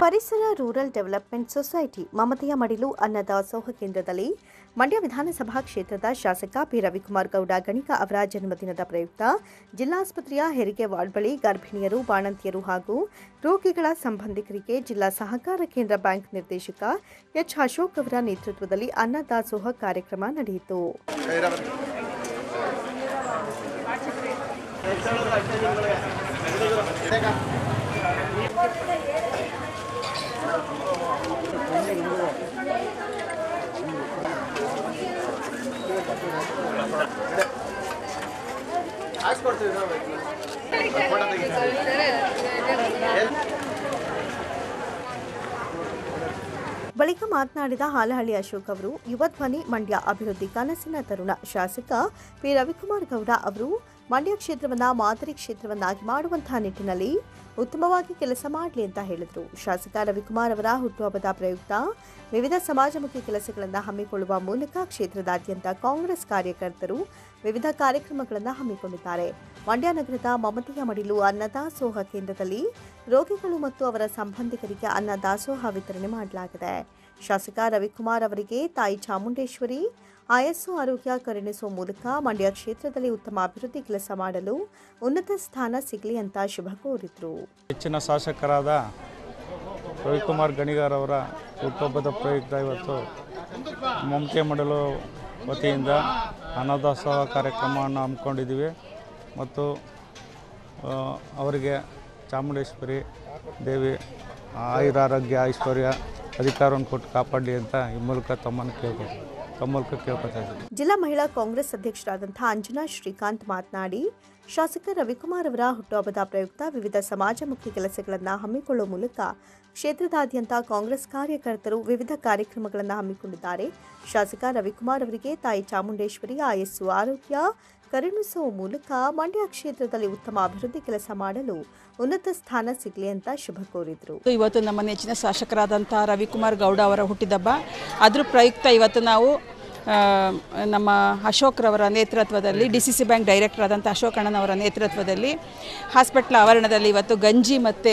ಪರಿಸರ rural development society ಮಮತೆಯ ಮಡಿಲು ಅನ್ನದಾಸೋಹ ಕೇಂದ್ರದಲ್ಲಿ ಮಂಡ್ಯ ವಿಧಾನಸಭಾ ಕ್ಷೇತ್ರದ ಶಾಸಕ ಪಿ ರವಿಕುಮಾರ್ ಗೌಡ ಗಣಿಗ ಅವರ ಜನ್ಮದಿನದ ಪ್ರಯುಕ್ತ ಜಿಲ್ಲಾಸ್ಪತ್ರೆಯ ಹೆರಿಗೆ ವಾರ್ಡ್ ಬಳಿ ಗರ್ಭಿಣಿಯರು, ಬಾಣಂತಿಯರು ಹಾಗೂ ರೋಗಿಗಳ ಸಂಬಂಧಿಕರಿಗೆ ಜಿಲ್ಲಾ ಸಹಕಾರ ಕೇಂದ್ರ ಬ್ಯಾಂಕ್ ನಿರ್ದೇಶಕ ಎಚ್ ಅಶೋಕ್ ಅವರ ನೇತೃತ್ವದಲ್ಲಿ ಅನ್ನದಾಸೋಹ ಕಾರ್ಯಕ್ರಮ ನಡೆಯಿತು. ಬಳಿಕ ಮಾತನಾಡಿದ ಹಾಲಹಳ್ಳಿ ಅಶೋಕ್ ಅವರು, ಯುವ ಧ್ವನಿ ಮಂಡ್ಯ ಅಭಿವೃದ್ಧಿ ಕನಸಿನ ತರುಣ ಶಾಸಕ ಪಿ ರವಿಕುಮಾರ್ ಗೌಡ ಅವರು ಮಂಡ್ಯ ಕ್ಷೇತ್ರವನ್ನು ಮಾದರಿ ಕ್ಷೇತ್ರವನ್ನಾಗಿ ಮಾಡುವಂತಹ ನಿಟ್ಟಿನಲ್ಲಿ ಉತ್ತಮವಾಗಿ ಕೆಲಸ ಮಾಡಲಿ ಅಂತ ಹೇಳಿದರು. ಶಾಸಕ ರವಿಕುಮಾರ್ ಅವರ ಹುಟ್ಟುಹಬ್ಬದ ಪ್ರಯುಕ್ತ ವಿವಿಧ ಸಮಾಜಮುಖಿ ಕೆಲಸಗಳನ್ನು ಹಮ್ಮಿಕೊಳ್ಳುವ ಮೂಲಕ ಕ್ಷೇತ್ರದಾದ್ಯಂತ ಕಾಂಗ್ರೆಸ್ ಕಾರ್ಯಕರ್ತರು ವಿವಿಧ ಕಾರ್ಯಕ್ರಮಗಳನ್ನು ಹಮ್ಮಿಕೊಂಡಿದ್ದಾರೆ. ಮಂಡ್ಯ ನಗರದ ಮಮತೆಯ ಮಡಿಲು ಅನ್ನದಾಸೋಹ ಕೇಂದ್ರದಲ್ಲಿ ರೋಗಿಗಳು ಮತ್ತು ಅವರ ಸಂಬಂಧಿಕರಿಗೆ ಅನ್ನದಾಸೋಹ ವಿತರಣೆ ಮಾಡಲಾಗಿದೆ. ಶಾಸಕ ರವಿಕುಮಾರ್ ಅವರಿಗೆ ತಾಯಿ ಚಾಮುಂಡೇಶ್ವರಿ ಆಯಸ್ಸು ಆರೋಗ್ಯ ಕರುಣಿಸುವ ಮೂಲಕ ಮಂಡ್ಯ ಕ್ಷೇತ್ರದಲ್ಲಿ ಉತ್ತಮ ಅಭಿವೃದ್ಧಿ ಕೆಲಸ ಮಾಡಲು ಉನ್ನತ ಸ್ಥಾನ ಸಿಗಲಿ ಅಂತ ಶುಭ ಕೋರಿದರು. ಹೆಚ್ಚಿನ ಶಾಸಕರಾದ ರವಿಕುಮಾರ್ ಗಣಿಗಾರವರ ಹುಟ್ಟುಹಬ್ಬದ ಪ್ರಯುಕ್ತ ಇವತ್ತು ಮಮತೆ ಮಡಲು ವತಿಯಿಂದ ಅನ್ನದಾಸೋಹ ಕಾರ್ಯಕ್ರಮವನ್ನು ಹಮ್ಮಿಕೊಂಡಿದ್ದೀವಿ ಮತ್ತು ಅವರಿಗೆ ಚಾಮುಂಡೇಶ್ವರಿ ದೇವಿ ಆಯುರಾರೋಗ್ಯ ಐಶ್ವರ್ಯ ಅಧಿಕಾರವನ್ನು ಕೊಟ್ಟು ಕಾಪಾಡಲಿ ಅಂತ ಈ ಮೂಲಕ ಕೇಳ್ಕೊತಾ ಇದ್ದೀವಿ. ಜಿಲ್ಲಾ ಮಹಿಳಾ ಕಾಂಗ್ರೆಸ್ ಅಧ್ಯಕ್ಷರಾದಂತಹ ಅಂಜನಾ ಶ್ರೀಕಾಂತ್ ಮಾತನಾಡಿ, ಶಾಸಕ ರವಿಕುಮಾರ್ ಅವರ ಹುಟ್ಟುಹಬ್ಬದ ಪ್ರಯುಕ್ತ ವಿವಿಧ ಸಮಾಜಮುಖಿ ಕೆಲಸಗಳನ್ನು ಹಮ್ಮಿಕೊಳ್ಳುವ ಮೂಲಕ ಕ್ಷೇತ್ರದಾದ್ಯಂತ ಕಾಂಗ್ರೆಸ್ ಕಾರ್ಯಕರ್ತರು ವಿವಿಧ ಕಾರ್ಯಕ್ರಮಗಳನ್ನು ಹಮ್ಮಿಕೊಂಡಿದ್ದಾರೆ. ಶಾಸಕ ರವಿಕುಮಾರ್ ಅವರಿಗೆ ತಾಯಿ ಚಾಮುಂಡೇಶ್ವರಿ ಆಯಸ್ಸು ಆರೋಗ್ಯ ಕರುಣಿಸುವ ಮೂಲಕ ಮಂಡ್ಯ ಕ್ಷೇತ್ರದಲ್ಲಿ ಉತ್ತಮ ಅಭಿವೃದ್ಧಿ ಕೆಲಸ ಮಾಡಲು ಉನ್ನತ ಸ್ಥಾನ ಸಿಗಲಿ ಅಂತ ಶುಭ ಕೋರಿದರು. ಇವತ್ತು ನಮ್ಮ ನೆಚ್ಚಿನ ಶಾಸಕರಾದಂಥ ರವಿಕುಮಾರ್ ಗೌಡ ಅವರ ಹುಟ್ಟಿದಬ್ಬ. ಅದರ ಪ್ರಯುಕ್ತ ಇವತ್ತು ನಾವು ನಮ್ಮ ಅಶೋಕ್ರವರ ನೇತೃತ್ವದಲ್ಲಿ DCC ಬ್ಯಾಂಕ್ ಡೈರೆಕ್ಟರ್ ಆದಂಥ ಅಶೋಕ್ ಅಣ್ಣನವರ ನೇತೃತ್ವದಲ್ಲಿ ಹಾಸ್ಪಿಟ್ಲ್ ಆವರಣದಲ್ಲಿ ಇವತ್ತು ಗಂಜಿ ಮತ್ತು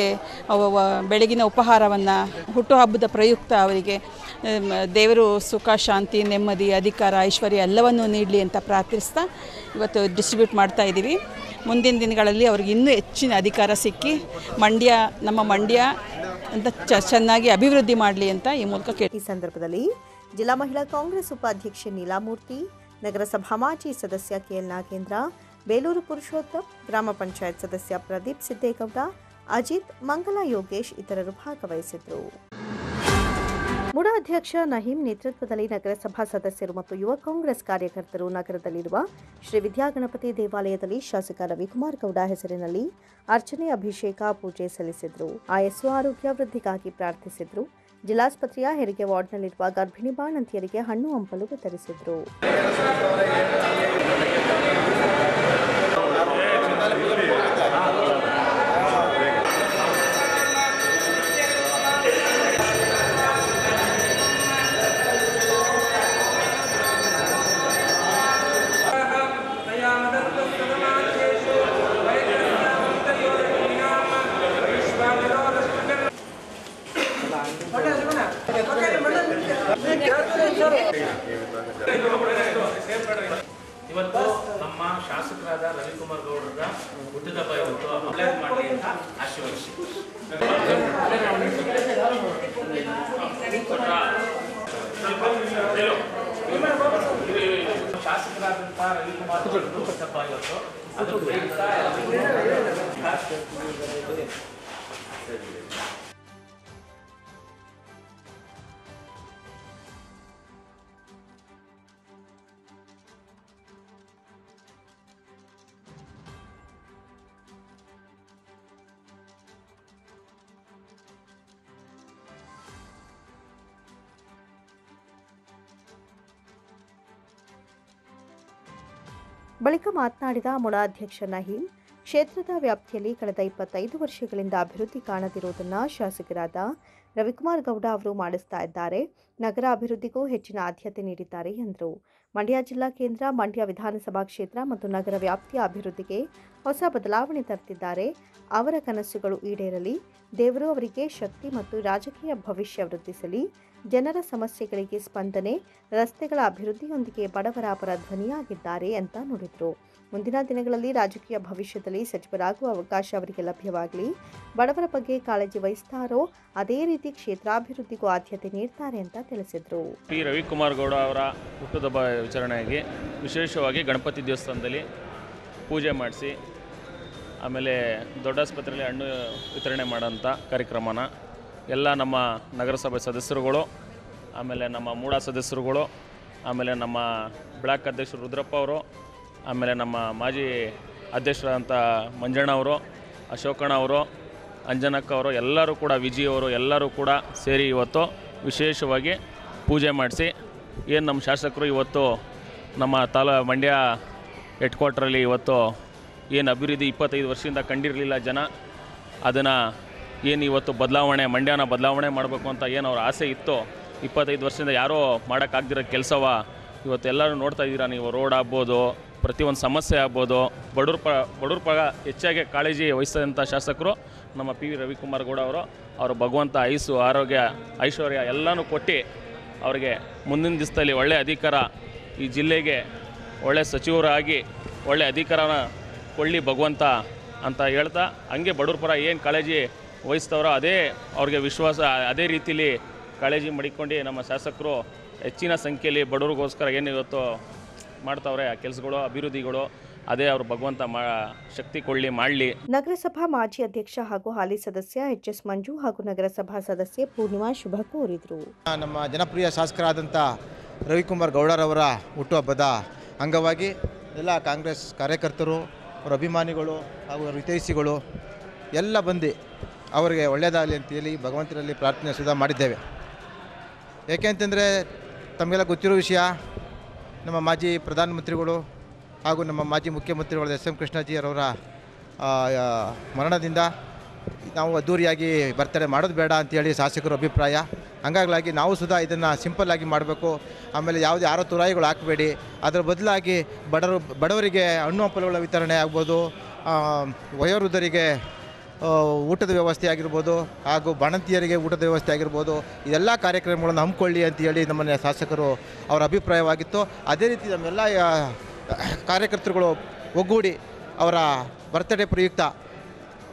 ಬೆಳಗಿನ ಉಪಹಾರವನ್ನು ಹುಟ್ಟುಹಬ್ಬದ ಪ್ರಯುಕ್ತ ಅವರಿಗೆ ದೇವರು ಸುಖ, ಶಾಂತಿ, ನೆಮ್ಮದಿ, ಅಧಿಕಾರ, ಐಶ್ವರ್ಯ ಎಲ್ಲವನ್ನೂ ನೀಡಲಿ ಅಂತ ಪ್ರಾರ್ಥಿಸ್ತಾ ಇವತ್ತು ಡಿಸ್ಟ್ರಿಬ್ಯೂಟ್ ಮಾಡ್ತಾ ಇದ್ದೀವಿ. ಮುಂದಿನ ದಿನಗಳಲ್ಲಿ ಅವ್ರಿಗೆ ಇನ್ನೂ ಹೆಚ್ಚಿನ ಅಧಿಕಾರ ಸಿಕ್ಕಿ ನಮ್ಮ ಮಂಡ್ಯ ಅಂತ ಚೆನ್ನಾಗಿ ಅಭಿವೃದ್ಧಿ ಮಾಡಲಿ ಅಂತ ಈ ಮೂಲಕ ಈ ಸಂದರ್ಭದಲ್ಲಿ ಜಿಲ್ಲಾ ಮಹಿಳಾ ಕಾಂಗ್ರೆಸ್ ಉಪಾಧ್ಯಕ್ಷೆ ನೀಲಾಮೂರ್ತಿ, ನಗರಸಭಾ ಮಾಜಿ ಸದಸ್ಯ KL ನಾಗೇಂದ್ರ, ಬೇಲೂರು ಪುರುಷೋತ್ತಮ್, ಗ್ರಾಮ ಪಂಚಾಯತ್ ಸದಸ್ಯ ಪ್ರದೀಪ್ ಸಿದ್ದೇಗೌಡ, ಅಜಿತ್, ಮಂಗಲ ಯೋಗೇಶ್ ಇತರರು ಭಾಗವಹಿಸಿದರು. ಮುಡ ಅಧ್ಯಕ್ಷ ನಹೀಂ ನೇತೃತ್ವದಲ್ಲಿ ನಗರಸಭಾ ಸದಸ್ಯರು ಮತ್ತು ಯುವ ಕಾಂಗ್ರೆಸ್ ಕಾರ್ಯಕರ್ತರು ನಗರದಲ್ಲಿರುವ ಶ್ರೀ ವಿದ್ಯಾಗಣಪತಿ ದೇವಾಲಯದಲ್ಲಿ ಶಾಸಕ ರವಿಕುಮಾರ್ ಗೌಡ ಹೆಸರಿನಲ್ಲಿ ಅರ್ಚನೆ, ಅಭಿಷೇಕ, ಪೂಜೆ ಸಲ್ಲಿಸಿದರು. ಆಯಸ್ಸು ಆರೋಗ್ಯ ವೃದ್ಧಿಗಾಗಿ ಪ್ರಾರ್ಥಿಸಿದರು. ಜಿಲ್ಲಾಸ್ಪತ್ರೆಯ ಹೆರಿಗೆ ವಾರ್ಡ್ನಲ್ಲಿರುವ ಗರ್ಭಿಣಿ ಬಾಣಂತಿಯರಿಗೆ ಹಣ್ಣು ಹಂಪಲು ವಿತರಿಸಿದರು. ಇವತ್ತು ನಮ್ಮ ಶಾಸಕರಾದ ರವಿಕುಮಾರ್ ಗೌಡರ ಹುಟ್ಟಿದಬ್ಬ ಇವತ್ತು ಅಪ್ಲೈನ್ ಮಾಡಿ ಅಂತ ಆಶೀರ್ವದಿಸಿ. ಶಾಸಕರಾದಂಥ ರವಿಕುಮಾರ್ ಗೌಡರ ಹುಟ್ಟಿದಬ್ಬ ಇವತ್ತು ಅದು ಬಳಿಕ ಮಾತನಾಡಿದ ಮುಡ ಅಧ್ಯಕ್ಷ ನಹೀಂ, ಕ್ಷೇತ್ರದ ವ್ಯಾಪ್ತಿಯಲ್ಲಿ ಕಳೆದ 25 ವರ್ಷಗಳಿಂದ ಅಭಿವೃದ್ಧಿ ಕಾಣದಿರುವುದನ್ನು ಶಾಸಕರಾದ ರವಿಕುಮಾರ್ ಗೌಡ ಅವರು ಮಾಡಿಸ್ತಾ ಇದ್ದಾರೆ. ನಗರ ಅಭಿವೃದ್ಧಿಗೂ ಹೆಚ್ಚಿನ ಆದ್ಯತೆ ನೀಡಿದ್ದಾರೆ ಎಂದರು. ಮಂಡ್ಯ ಜಿಲ್ಲಾ ಕೇಂದ್ರ, ಮಂಡ್ಯ ವಿಧಾನಸಭಾ ಕ್ಷೇತ್ರ ಮತ್ತು ನಗರ ವ್ಯಾಪ್ತಿಯ ಅಭಿವೃದ್ಧಿಗೆ ಹೊಸ ಬದಲಾವಣೆ ತರುತ್ತಿದ್ದಾರೆ. ಅವರ ಕನಸುಗಳು ಈಡೇರಲಿ, ದೇವರು ಅವರಿಗೆ ಶಕ್ತಿ ಮತ್ತು ರಾಜಕೀಯ ಭವಿಷ್ಯ ವೃದ್ಧಿಸಲಿ. ಜನರ ಸಮಸ್ಯೆಗಳಿಗೆ ಸ್ಪಂದನೆ, ರಸ್ತೆಗಳ ಅಭಿವೃದ್ಧಿಯೊಂದಿಗೆ ಬಡವರ ಪರ ಧ್ವನಿಯಾಗಿದ್ದಾರೆ ಅಂತ ನುಡಿದರು. ಮುಂದಿನ ದಿನಗಳಲ್ಲಿ ರಾಜಕೀಯ ಭವಿಷ್ಯದಲ್ಲಿ ಸಚಿವರಾಗುವ ಅವಕಾಶ ಅವರಿಗೆ ಲಭ್ಯವಾಗಲಿ. ಬಡವರ ಬಗ್ಗೆ ಕಾಳಜಿ ವಹಿಸ್ತಾರೋ ಅದೇ ರೀತಿ ಕ್ಷೇತ್ರಾಭಿವೃದ್ಧಿಗೂ ಆದ್ಯತೆ ನೀಡ್ತಾರೆ ಅಂತ ತಿಳಿಸಿದರು. ಪಿ ರವಿಕುಮಾರ್ ಗೌಡ ಅವರ ಹುಟ್ಟುಹಬ್ಬ ವಿಚಾರಣೆಯಾಗಿ ವಿಶೇಷವಾಗಿ ಗಣಪತಿ ದೇವಸ್ಥಾನದಲ್ಲಿ ಪೂಜೆ ಮಾಡಿಸಿ, ಆಮೇಲೆ ದೊಡ್ಡಾಸ್ಪತ್ರೆಯಲ್ಲಿ ಹಣ್ಣು ವಿತರಣೆ ಮಾಡೋಂಥ ಕಾರ್ಯಕ್ರಮನ ಎಲ್ಲ ನಮ್ಮ ನಗರಸಭೆ ಸದಸ್ಯರುಗಳು, ಆಮೇಲೆ ನಮ್ಮ ಮೂಡ ಸದಸ್ಯರುಗಳು, ಆಮೇಲೆ ನಮ್ಮ ಬ್ಲಾಕ್ ಅಧ್ಯಕ್ಷರು ರುದ್ರಪ್ಪ ಅವರು, ಆಮೇಲೆ ನಮ್ಮ ಮಾಜಿ ಅಧ್ಯಕ್ಷರಾದಂಥ ಮಂಜಣ್ಣ ಅವರು, ಅಶೋಕಣ್ಣ ಅವರು, ಅಂಜನಕ್ಕ ಅವರು, ಎಲ್ಲರೂ ಕೂಡ ವಿಜಯ್ ಅವರು ಎಲ್ಲರೂ ಕೂಡ ಸೇರಿ ಇವತ್ತು ವಿಶೇಷವಾಗಿ ಪೂಜೆ ಮಾಡಿಸಿ, ಏನು ನಮ್ಮ ಶಾಸಕರು ಇವತ್ತು ನಮ್ಮ ಮಂಡ್ಯ ಹೆಡ್ ಕ್ವಾರ್ಟ್ರಲ್ಲಿ ಇವತ್ತು ಏನು ಅಭಿವೃದ್ಧಿ 25 ವರ್ಷದಿಂದ ಕಂಡಿರಲಿಲ್ಲ ಜನ, ಅದನ್ನು ಏನು ಇವತ್ತು ಮಂಡ್ಯನ ಬದಲಾವಣೆ ಮಾಡಬೇಕು ಅಂತ ಏನು ಅವ್ರ ಆಸೆ ಇತ್ತು, 25 ವರ್ಷದಿಂದ ಯಾರೋ ಮಾಡೋಕ್ಕಾಗ್ದಿರೋ ಕೆಲಸವ ಇವತ್ತು ಎಲ್ಲರೂ ನೋಡ್ತಾ ಇದ್ದೀರಾ ನೀವು. ರೋಡ್ ಆಗ್ಬೋದು, ಪ್ರತಿಯೊಂದು ಸಮಸ್ಯೆ ಆಗ್ಬೋದು, ಬಡವ್ರ ಪರ ಹೆಚ್ಚಾಗಿ ಕಾಳಜಿ ವಹಿಸಿದಂಥ ಶಾಸಕರು ನಮ್ಮ ಪಿ ರವಿಕುಮಾರ್ ಗೌಡ ಅವರು ಭಗವಂತ ಆಯುಸ್ಸು, ಆರೋಗ್ಯ, ಐಶ್ವರ್ಯ ಎಲ್ಲನೂ ಕೊಟ್ಟು ಅವರಿಗೆ ಮುಂದಿನ ದಿವಸದಲ್ಲಿ ಒಳ್ಳೆಯ ಅಧಿಕಾರ, ಈ ಜಿಲ್ಲೆಗೆ ಒಳ್ಳೆಯ ಸಚಿವರಾಗಿ ಒಳ್ಳೆಯ ಅಧಿಕಾರನ ಕೊಳ್ಳಿ ಭಗವಂತ ಅಂತ ಹೇಳ್ತಾ, ಹಂಗೆ ಬಡವ್ರ ಪರ ಏನು ಕಾಳಜಿ ವಹಿಸ್ತವ್ರೋ ಅದೇ ಅವ್ರಿಗೆ ವಿಶ್ವಾಸ, ಅದೇ ರೀತಿಲಿ ಕಾಳಜಿ ಮಾಡಿಕೊಂಡು ನಮ್ಮ ಶಾಸಕರು ಹೆಚ್ಚಿನ ಸಂಖ್ಯೆಯಲ್ಲಿ ಬಡವ್ರಿಗೋಸ್ಕರ ಏನು ಇವತ್ತು ಮಾಡ್ತಾವ್ರೆ ಆ ಕೆಲಸಗಳು, ಅಭಿವೃದ್ಧಿಗಳು, ಅದೇ ಅವರು ಭಗವಂತ ಶಕ್ತಿ ಕೊಳ್ಳಿ ಮಾಡಲಿ. ನಗರಸಭಾ ಮಾಜಿ ಅಧ್ಯಕ್ಷ ಹಾಗೂ ಹಾಲಿ ಸದಸ್ಯ ಎಚ್.ಎಸ್. ಮಂಜು ಹಾಗೂ ನಗರಸಭಾ ಸದಸ್ಯೆ ಪೂರ್ಣಿಮಾ ಶುಭ ಕೋರಿದರು. ನಮ್ಮ ಜನಪ್ರಿಯ ಶಾಸಕರಾದಂಥ ರವಿಕುಮಾರ್ ಗೌಡರವರ ಹುಟ್ಟುಹಬ್ಬದ ಅಂಗವಾಗಿ ಎಲ್ಲ ಕಾಂಗ್ರೆಸ್ ಕಾರ್ಯಕರ್ತರು, ಅವರ ಅಭಿಮಾನಿಗಳು ಹಾಗೂ ಹಿತೈಷಿಗಳು ಎಲ್ಲ ಬಂದು ಅವರಿಗೆ ಒಳ್ಳೆಯದಾಗಲಿ ಅಂತೇಳಿ ಭಗವಂತನಲ್ಲಿ ಪ್ರಾರ್ಥನೆ ಸುಧಾ ಮಾಡಿದ್ದೇವೆ. ಏಕೆಂತಂದರೆ ತಮಗೆಲ್ಲ ಗೊತ್ತಿರೋ ವಿಷಯ, ನಮ್ಮ ಮಾಜಿ ಪ್ರಧಾನಮಂತ್ರಿಗಳು ಹಾಗೂ ನಮ್ಮ ಮಾಜಿ ಮುಖ್ಯಮಂತ್ರಿಗಳು ಎಸ್ ಎಂ ಕೃಷ್ಣಾಜಿಯವರ ಮರಣದಿಂದ ನಾವು ಅದ್ದೂರಿಯಾಗಿ ಬರ್ತಡೇ ಮಾಡೋದು ಬೇಡ ಅಂತೇಳಿ ಶಾಸಕರ ಅಭಿಪ್ರಾಯ. ಹಾಗಾಗಿ ನಾವು ಸುಧಾ ಇದನ್ನು ಸಿಂಪಲ್ಲಾಗಿ ಮಾಡಬೇಕು. ಆಮೇಲೆ ಯಾವುದೇ ಯಾರೋ ತುರಾಯಿಗಳು ಹಾಕಬೇಡಿ, ಅದರ ಬದಲಾಗಿ ಬಡವರಿಗೆ ಹಣ್ಣು ಹಂಪಲುಗಳ ವಿತರಣೆ ಆಗ್ಬೋದು, ವಯೋವೃದ್ಧರಿಗೆ ಊಟದ ವ್ಯವಸ್ಥೆ ಆಗಿರ್ಬೋದು, ಹಾಗೂ ಬಾಣಂತಿಯರಿಗೆ ಊಟದ ವ್ಯವಸ್ಥೆ ಆಗಿರ್ಬೋದು, ಇದೆಲ್ಲ ಕಾರ್ಯಕ್ರಮಗಳನ್ನು ಹಮ್ಮಿಕೊಳ್ಳಿ ಅಂತೇಳಿ ನಮ್ಮನ್ನ ಶಾಸಕರು ಅವರ ಅಭಿಪ್ರಾಯವಾಗಿತ್ತು. ಅದೇ ರೀತಿ ನಮ್ಮೆಲ್ಲ ಕಾರ್ಯಕರ್ತರುಗಳು ಒಗ್ಗೂಡಿ ಅವರ ಬರ್ತ್ಡೇ ಪ್ರಯುಕ್ತ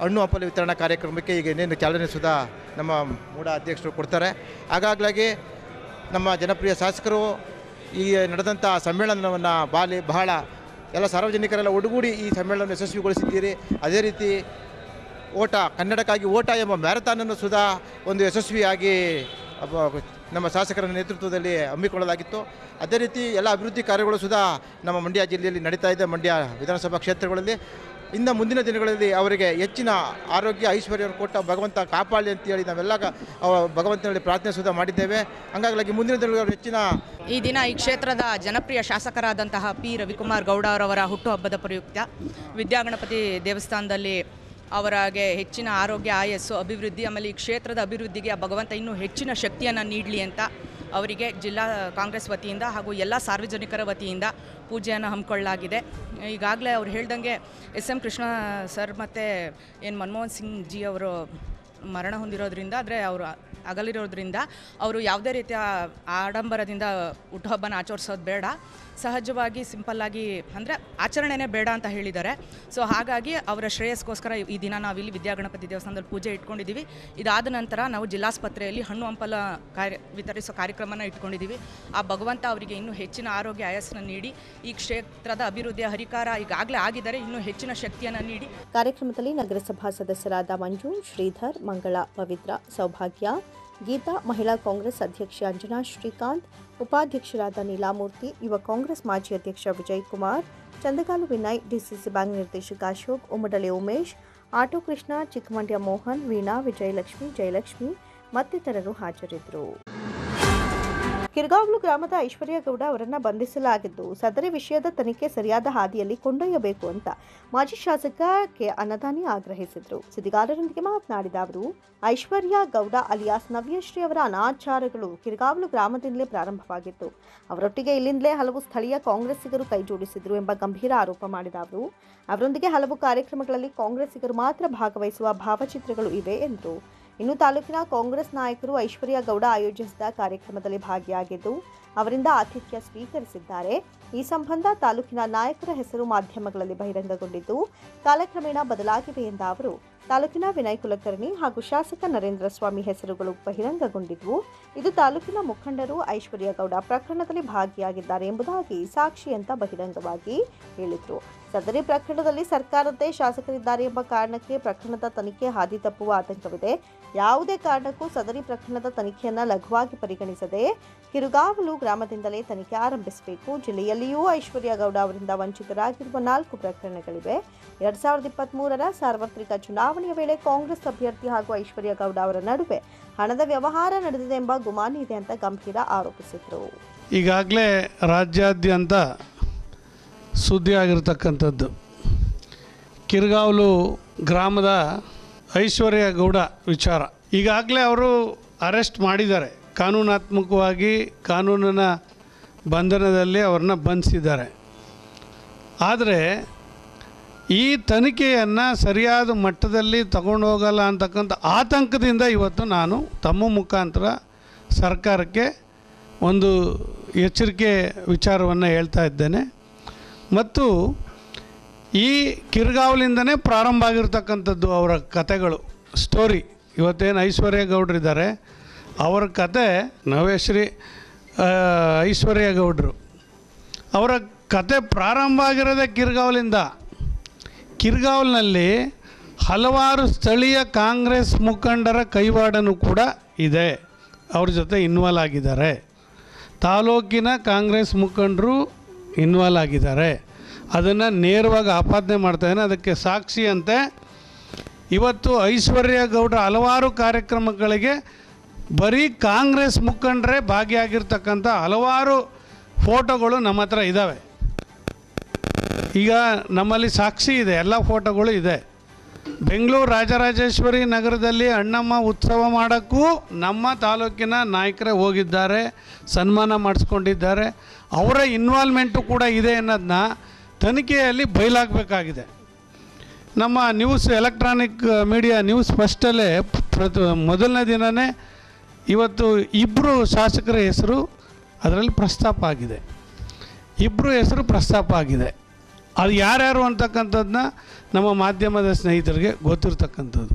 ಹಣ್ಣು ಹಂಪಲು ವಿತರಣಾ ಕಾರ್ಯಕ್ರಮಕ್ಕೆ ಈಗ ಇನ್ನೇನು ಚಾಲನೆ ಸುಧಾ ನಮ್ಮ ಮೂಡ ಅಧ್ಯಕ್ಷರು ಕೊಡ್ತಾರೆ. ಹಾಗಾಗಿ ನಮ್ಮ ಜನಪ್ರಿಯ ಶಾಸಕರು ಈ ನಡೆದಂಥ ಸಮ್ಮೇಳನವನ್ನು ಬಹಳ ಎಲ್ಲ ಸಾರ್ವಜನಿಕರೆಲ್ಲ ಒಡಗೂಡಿ ಈ ಸಮ್ಮೇಳನವನ್ನು ಯಶಸ್ವಿಗೊಳಿಸಿದ್ದೀರಿ. ಅದೇ ರೀತಿ ಕನ್ನಡಕ್ಕಾಗಿ ಓಟ ಎಂಬ ಮ್ಯಾರಥಾನನ್ನು ಸುಧಾ ಒಂದು ಯಶಸ್ವಿಯಾಗಿ ನಮ್ಮ ಶಾಸಕರ ನೇತೃತ್ವದಲ್ಲಿ ಹಮ್ಮಿಕೊಳ್ಳಲಾಗಿತ್ತು. ಅದೇ ರೀತಿ ಎಲ್ಲ ಅಭಿವೃದ್ಧಿ ಕಾರ್ಯಗಳು ಸುಧಾ ನಮ್ಮ ಮಂಡ್ಯ ಜಿಲ್ಲೆಯಲ್ಲಿ ನಡೀತಾ ಇದೆ. ಮಂಡ್ಯ ವಿಧಾನಸಭಾ ಕ್ಷೇತ್ರಗಳಲ್ಲಿ ಇನ್ನು ಮುಂದಿನ ದಿನಗಳಲ್ಲಿ ಅವರಿಗೆ ಹೆಚ್ಚಿನ ಆರೋಗ್ಯ, ಐಶ್ವರ್ಯವನ್ನು ಕೊಟ್ಟ ಭಗವಂತ ಕಾಪಾಡಲಿ ಅಂತೇಳಿ ನಾವೆಲ್ಲ ಭಗವಂತನಲ್ಲಿ ಪ್ರಾರ್ಥನೆ ಸುಧಾ ಮಾಡಿದ್ದೇವೆ. ಹಾಗಾಗಿ ಮುಂದಿನ ದಿನಗಳಲ್ಲಿ ಹೆಚ್ಚಿನ ಈ ದಿನ ಈ ಕ್ಷೇತ್ರದ ಜನಪ್ರಿಯ ಶಾಸಕರಾದಂತಹ ಪಿ ರವಿಕುಮಾರ್ ಗೌಡ ಅವರ ಹುಟ್ಟುಹಬ್ಬದ ಪ್ರಯುಕ್ತ ವಿದ್ಯಾಗಣಪತಿ ದೇವಸ್ಥಾನದಲ್ಲಿ ಅವರಿಗೆ ಹೆಚ್ಚಿನ ಆರೋಗ್ಯ, ಆಯಸ್ಸು, ಅಭಿವೃದ್ಧಿ, ಆಮೇಲೆ ಈ ಕ್ಷೇತ್ರದ ಅಭಿವೃದ್ಧಿಗೆ ಭಗವಂತ ಇನ್ನೂ ಹೆಚ್ಚಿನ ಶಕ್ತಿಯನ್ನು ನೀಡಲಿ ಅಂತ ಅವರಿಗೆ ಜಿಲ್ಲಾ ಕಾಂಗ್ರೆಸ್ ವತಿಯಿಂದ ಹಾಗೂ ಎಲ್ಲ ಸಾರ್ವಜನಿಕರ ವತಿಯಿಂದ ಪೂಜೆಯನ್ನು ಹಮ್ಮಿಕೊಳ್ಳಲಾಗಿದೆ. ಈಗಾಗಲೇ ಅವ್ರು ಹೇಳ್ದಂಗೆ ಎಸ್ ಎಂ ಕೃಷ್ಣ ಸರ್ ಮತ್ತು ಮನಮೋಹನ್ ಸಿಂಗ್ ಜಿ ಅವರು ಮರಣ ಹೊಂದಿರೋದ್ರಿಂದ, ಆದರೆ ಅವರು ಅಗಲಿರೋದ್ರಿಂದ ಅವರು ಯಾವುದೇ ರೀತಿಯ ಆಡಂಬರದಿಂದ ಹುಟ್ಟುಹಬ್ಬನ ಆಚರಿಸೋದು ಬೇಡ, ಸಹಜವಾಗಿ ಸಿಂಪಲ್ಲಾಗಿ ಅಂದರೆ ಆಚರಣೆನೇ ಬೇಡ ಅಂತ ಹೇಳಿದ್ದಾರೆ. ಸೊ ಹಾಗಾಗಿ ಅವರ ಶ್ರೇಯಸ್ಗೋಸ್ಕರ ಈ ದಿನ ನಾವಿಲ್ಲಿ ವಿದ್ಯಾಗಣಪತಿ ದೇವಸ್ಥಾನದಲ್ಲಿ ಪೂಜೆ ಇಟ್ಕೊಂಡಿದ್ದೀವಿ. ಇದಾದ ನಂತರ ನಾವು ಜಿಲ್ಲಾಸ್ಪತ್ರೆಯಲ್ಲಿ ಹಣ್ಣು ಹಂಪಲ ವಿತರಿಸೋ ಕಾರ್ಯಕ್ರಮನ ಇಟ್ಕೊಂಡಿದ್ದೀವಿ. ಆ ಭಗವಂತ ಅವರಿಗೆ ಇನ್ನೂ ಹೆಚ್ಚಿನ ಆರೋಗ್ಯ, ಆಯಸ್ಸನ್ನು ನೀಡಿ ಈ ಕ್ಷೇತ್ರದ ಅಭಿವೃದ್ಧಿಯ ಹರಿಕಾರ ಈಗಾಗಲೇ ಆಗಿದ್ದಾರೆ, ಇನ್ನೂ ಹೆಚ್ಚಿನ ಶಕ್ತಿಯನ್ನು ನೀಡಿ. ಕಾರ್ಯಕ್ರಮದಲ್ಲಿ ನಗರಸಭಾ ಸದಸ್ಯರಾದ ಮಂಜು, ಶ್ರೀಧರ್, ಮಂಗಳ, ಪವಿತ್ರ, ಸೌಭಾಗ್ಯ, ಗೀತಾ, ಮಹಿಳಾ ಕಾಂಗ್ರೆಸ್ ಅಧ್ಯಕ್ಷೆ ಅಂಜನಾ ಶ್ರೀಕಾಂತ್, ಉಪಾಧ್ಯಕ್ಷರಾದ ನೀಲಾಮೂರ್ತಿ, ಯುವ ಕಾಂಗ್ರೆಸ್ ಮಾಜಿ ಅಧ್ಯಕ್ಷ ವಿಜಯ್ ಕುಮಾರ್, ಚಂದಗಾಲು ವಿನಯ್, ಡಿಸಿಸಿ ಬ್ಯಾಂಕ್ ನಿರ್ದೇಶಕ ಅಶೋಕ್, ಉಮ್ಮಡಳಿ ಉಮೇಶ್, ಆಟೋ ಕೃಷ್ಣ, ಚಿಕ್ಕಮಂಡ್ಯ ಮೋಹನ್, ವೀಣಾ, ವಿಜಯಲಕ್ಷ್ಮಿ, ಜಯಲಕ್ಷ್ಮಿ ಮತ್ತಿತರರು ಹಾಜರಿದ್ದರು. ಕಿರ್ಗಾವ್ಲು ಗ್ರಾಮದ ಐಶ್ವರ್ಯ ಗೌಡ ಅವರನ್ನು ಬಂಧಿಸಲಾಗಿದ್ದು ಸದರಿ ವಿಷಯದ ತನಿಖೆ ಸರಿಯಾದ ಹಾದಿಯಲ್ಲಿ ಕೊಂಡೊಯ್ಯಬೇಕು ಅಂತ ಮಾಜಿ ಶಾಸಕ ಕೆ ಅನ್ನದಾನಿ ಆಗ್ರಹಿಸಿದರು. ಸುದ್ದಿಗಾರರೊಂದಿಗೆ ಮಾತನಾಡಿದ ಅವರು, ಐಶ್ವರ್ಯ ಗೌಡ ಅಲಿಯಾಸ್ ನವ್ಯಶ್ರೀ ಅವರ ಅನಾಚಾರಗಳು ಕಿರ್ಗಾವ್ಲು ಗ್ರಾಮದಿಂದಲೇ ಪ್ರಾರಂಭವಾಗಿತ್ತು. ಅವರೊಟ್ಟಿಗೆ ಇಲ್ಲಿಂದಲೇ ಹಲವು ಸ್ಥಳೀಯ ಕಾಂಗ್ರೆಸ್ಸಿಗರು ಕೈಜೋಡಿಸಿದರು ಎಂಬ ಗಂಭೀರ ಆರೋಪ ಮಾಡಿದ ಅವರು, ಅವರೊಂದಿಗೆ ಹಲವು ಕಾರ್ಯಕ್ರಮಗಳಲ್ಲಿ ಕಾಂಗ್ರೆಸ್ಸಿಗರು ಮಾತ್ರ ಭಾಗವಹಿಸುವ ಭಾವಚಿತ್ರಗಳು ಇವೆ ಎಂದರು. ಇನ್ನು ತಾಲೂಕಿನ ಕಾಂಗ್ರೆಸ್ ನಾಯಕರು ಐಶ್ವರ್ಯ ಗೌಡ ಆಯೋಜಿಸಿದ ಕಾರ್ಯಕ್ರಮದಲ್ಲಿ ಭಾಗಿಯಾಗಿದ್ದು ಅವರಿಂದ ಆತಿಥ್ಯ ಸ್ವೀಕರಿಸಿದ್ದಾರೆ. ಈ ಸಂಬಂಧ ತಾಲೂಕಿನ ನಾಯಕರ ಹೆಸರು ಮಾಧ್ಯಮಗಳಲ್ಲಿ ಬಹಿರಂಗಗೊಂಡಿದ್ದು ಕಾಲಕ್ರಮೇಣ ಬದಲಾಗಿವೆ ಎಂದ ಅವರು, ತಾಲೂಕಿನ ವಿನಯ್ ಕುಲಕರ್ಣಿ ಹಾಗೂ ಶಾಸಕ ನರೇಂದ್ರ ಸ್ವಾಮಿ ಹೆಸರುಗಳು ಬಹಿರಂಗಗೊಂಡಿದ್ವು. ಇದು ತಾಲೂಕಿನ ಮುಖಂಡರು ಐಶ್ವರ್ಯ ಗೌಡ ಪ್ರಕರಣದಲ್ಲಿ ಭಾಗಿಯಾಗಿದ್ದಾರೆ ಎಂಬುದಾಗಿ ಸಾಕ್ಷಿ ಅಂತ ಬಹಿರಂಗವಾಗಿ ಹೇಳಿದರು. ಸದರಿ ಪ್ರಕರಣದಲ್ಲಿ ಸರ್ಕಾರದ್ದೇ ಶಾಸಕರಿದ್ದಾರೆ ಎಂಬ ಕಾರಣಕ್ಕೆ ಪ್ರಕರಣದ ತನಿಖೆ ಹಾದಿ ತಪ್ಪುವ ಆತಂಕವಿದೆ. ಯಾವುದೇ ಕಾರಣಕ್ಕೂ ಸದರಿ ಪ್ರಕರಣದ ತನಿಖೆಯನ್ನು ಲಘುವಾಗಿ ಪರಿಗಣಿಸದೆ ಕಿರುಗಾವಲು ಗ್ರಾಮದಿಂದಲೇ ತನಿಖೆ ಆರಂಭಿಸಬೇಕು. ಜಿಲ್ಲೆಯಲ್ಲಿಯೂ ಐಶ್ವರ್ಯ ಗೌಡ ಅವರಿಂದ ವಂಚಿತರಾಗಿರುವ 4 ಪ್ರಕರಣಗಳಿವೆ. 2023ರ ಸಾರ್ವತ್ರಿಕ ಚುನಾವಣೆಯ ವೇಳೆ ಕಾಂಗ್ರೆಸ್ ಅಭ್ಯರ್ಥಿ ಹಾಗೂ ಐಶ್ವರ್ಯ ಗೌಡ ಅವರ ನಡುವೆ ಹಣದ ವ್ಯವಹಾರ ನಡೆದಿದೆ ಎಂಬ ಗುಮಾನಿ ಇದೆ ಅಂತ ಗಂಭೀರ ಆರೋಪಿಸಿದರು. ಈಗಾಗಲೇ ರಾಜ್ಯಾದ್ಯಂತ ಸುದ್ದಿ ಆಗಿರತಕ್ಕಂಥದ್ದು ಕಿರ್ಗಾವ್ಲು ಗ್ರಾಮದ ಐಶ್ವರ್ಯ ಗೌಡ ವಿಚಾರ. ಈಗಾಗಲೇ ಅವರು ಅರೆಸ್ಟ್ ಮಾಡಿದ್ದಾರೆ. ಕಾನೂನಾತ್ಮಕವಾಗಿ ಕಾನೂನಿನ ಬಂಧನದಲ್ಲಿ ಅವ್ರನ್ನ ಬಂಧಿಸಿದ್ದಾರೆ. ಆದರೆ ಈ ತನಿಖೆಯನ್ನು ಸರಿಯಾದ ಮಟ್ಟದಲ್ಲಿ ತಗೊಂಡು ಹೋಗಲ್ಲ ಅಂತಕ್ಕಂಥ ಆತಂಕದಿಂದ ಇವತ್ತು ನಾನು ತಮ್ಮ ಮುಖಾಂತರ ಸರ್ಕಾರಕ್ಕೆ ಒಂದು ಎಚ್ಚರಿಕೆ ವಿಚಾರವನ್ನು ಹೇಳ್ತಾ ಇದ್ದೇನೆ. ಮತ್ತು ಈ ಕಿರ್ಗಾವ್ಲಿಂದನೇ ಪ್ರಾರಂಭ ಆಗಿರ್ತಕ್ಕಂಥದ್ದು ಅವರ ಕತೆಗಳು, ಸ್ಟೋರಿ. ಇವತ್ತೇನು ಐಶ್ವರ್ಯ ಗೌಡ್ರಿದ್ದಾರೆ, ಅವರ ಕತೆ ನವ್ಯಶ್ರೀ ಐಶ್ವರ್ಯ ಗೌಡ್ರು, ಅವರ ಕತೆ ಪ್ರಾರಂಭ ಆಗಿರೋದೇ ಕಿರ್ಗಾವ್ಲಿಂದ. ಕಿರ್ಗಾವ್ಲಿನಲ್ಲಿ ಹಲವಾರು ಸ್ಥಳೀಯ ಕಾಂಗ್ರೆಸ್ ಮುಖಂಡರ ಕೈವಾಡನೂ ಕೂಡ ಇದೆ, ಅವ್ರ ಜೊತೆ ಇನ್ವಾಲ್ವ್ ಆಗಿದ್ದಾರೆ. ತಾಲೂಕಿನ ಕಾಂಗ್ರೆಸ್ ಮುಖಂಡರು ಇನ್ವಾಲ್ವ್ ಆಗಿದ್ದಾರೆ. ಅದನ್ನು ನೇರವಾಗಿ ಆಪಾದನೆ ಮಾಡ್ತಾಯಿದ್ದೇನೆ. ಅದಕ್ಕೆ ಸಾಕ್ಷಿಯಂತೆ ಇವತ್ತು ಐಶ್ವರ್ಯ ಗೌಡ್ರ ಹಲವಾರು ಕಾರ್ಯಕ್ರಮಗಳಿಗೆ ಬರೀ ಕಾಂಗ್ರೆಸ್ ಮುಖಂಡರೇ ಭಾಗಿಯಾಗಿರ್ತಕ್ಕಂಥ ಹಲವಾರು ಫೋಟೋಗಳು ನಮ್ಮ ಹತ್ರ ಇದ್ದಾವೆ. ಈಗ ನಮ್ಮಲ್ಲಿ ಸಾಕ್ಷಿ ಇದೆ, ಎಲ್ಲ ಫೋಟೋಗಳು ಇದೆ. ಬೆಂಗಳೂರು ರಾಜರಾಜೇಶ್ವರಿ ನಗರದಲ್ಲಿ ಅಣ್ಣಮ್ಮ ಉತ್ಸವ ಮಾಡೋಕ್ಕೂ ನಮ್ಮ ತಾಲೂಕಿನ ನಾಯಕರೇ ಹೋಗಿದ್ದಾರೆ, ಸನ್ಮಾನ ಮಾಡಿಸ್ಕೊಂಡಿದ್ದಾರೆ. ಅವರ ಇನ್ವಾಲ್ವ್ಮೆಂಟು ಕೂಡ ಇದೆ ಅನ್ನೋದನ್ನ ತನಿಖೆಯಲ್ಲಿ ಬಯಲಾಗಬೇಕಾಗಿದೆ. ನಮ್ಮ ನ್ಯೂಸ್ ಎಲೆಕ್ಟ್ರಾನಿಕ್ ಮೀಡಿಯಾ ನ್ಯೂಸ್ ಫಸ್ಟಲ್ಲೇ ಮೊದಲನೇ ದಿನವೇ ಇವತ್ತು 2 ಶಾಸಕರ ಹೆಸರು ಅದರಲ್ಲಿ ಪ್ರಸ್ತಾಪ ಆಗಿದೆ. 2 ಹೆಸರು ಪ್ರಸ್ತಾಪ ಆಗಿದೆ. ಅದು ಯಾರ್ಯಾರು ಅಂತಕ್ಕಂಥದ್ದನ್ನ ನಮ್ಮ ಮಾಧ್ಯಮದ ಸ್ನೇಹಿತರಿಗೆ ಗೊತ್ತಿರ್ತಕ್ಕಂಥದ್ದು.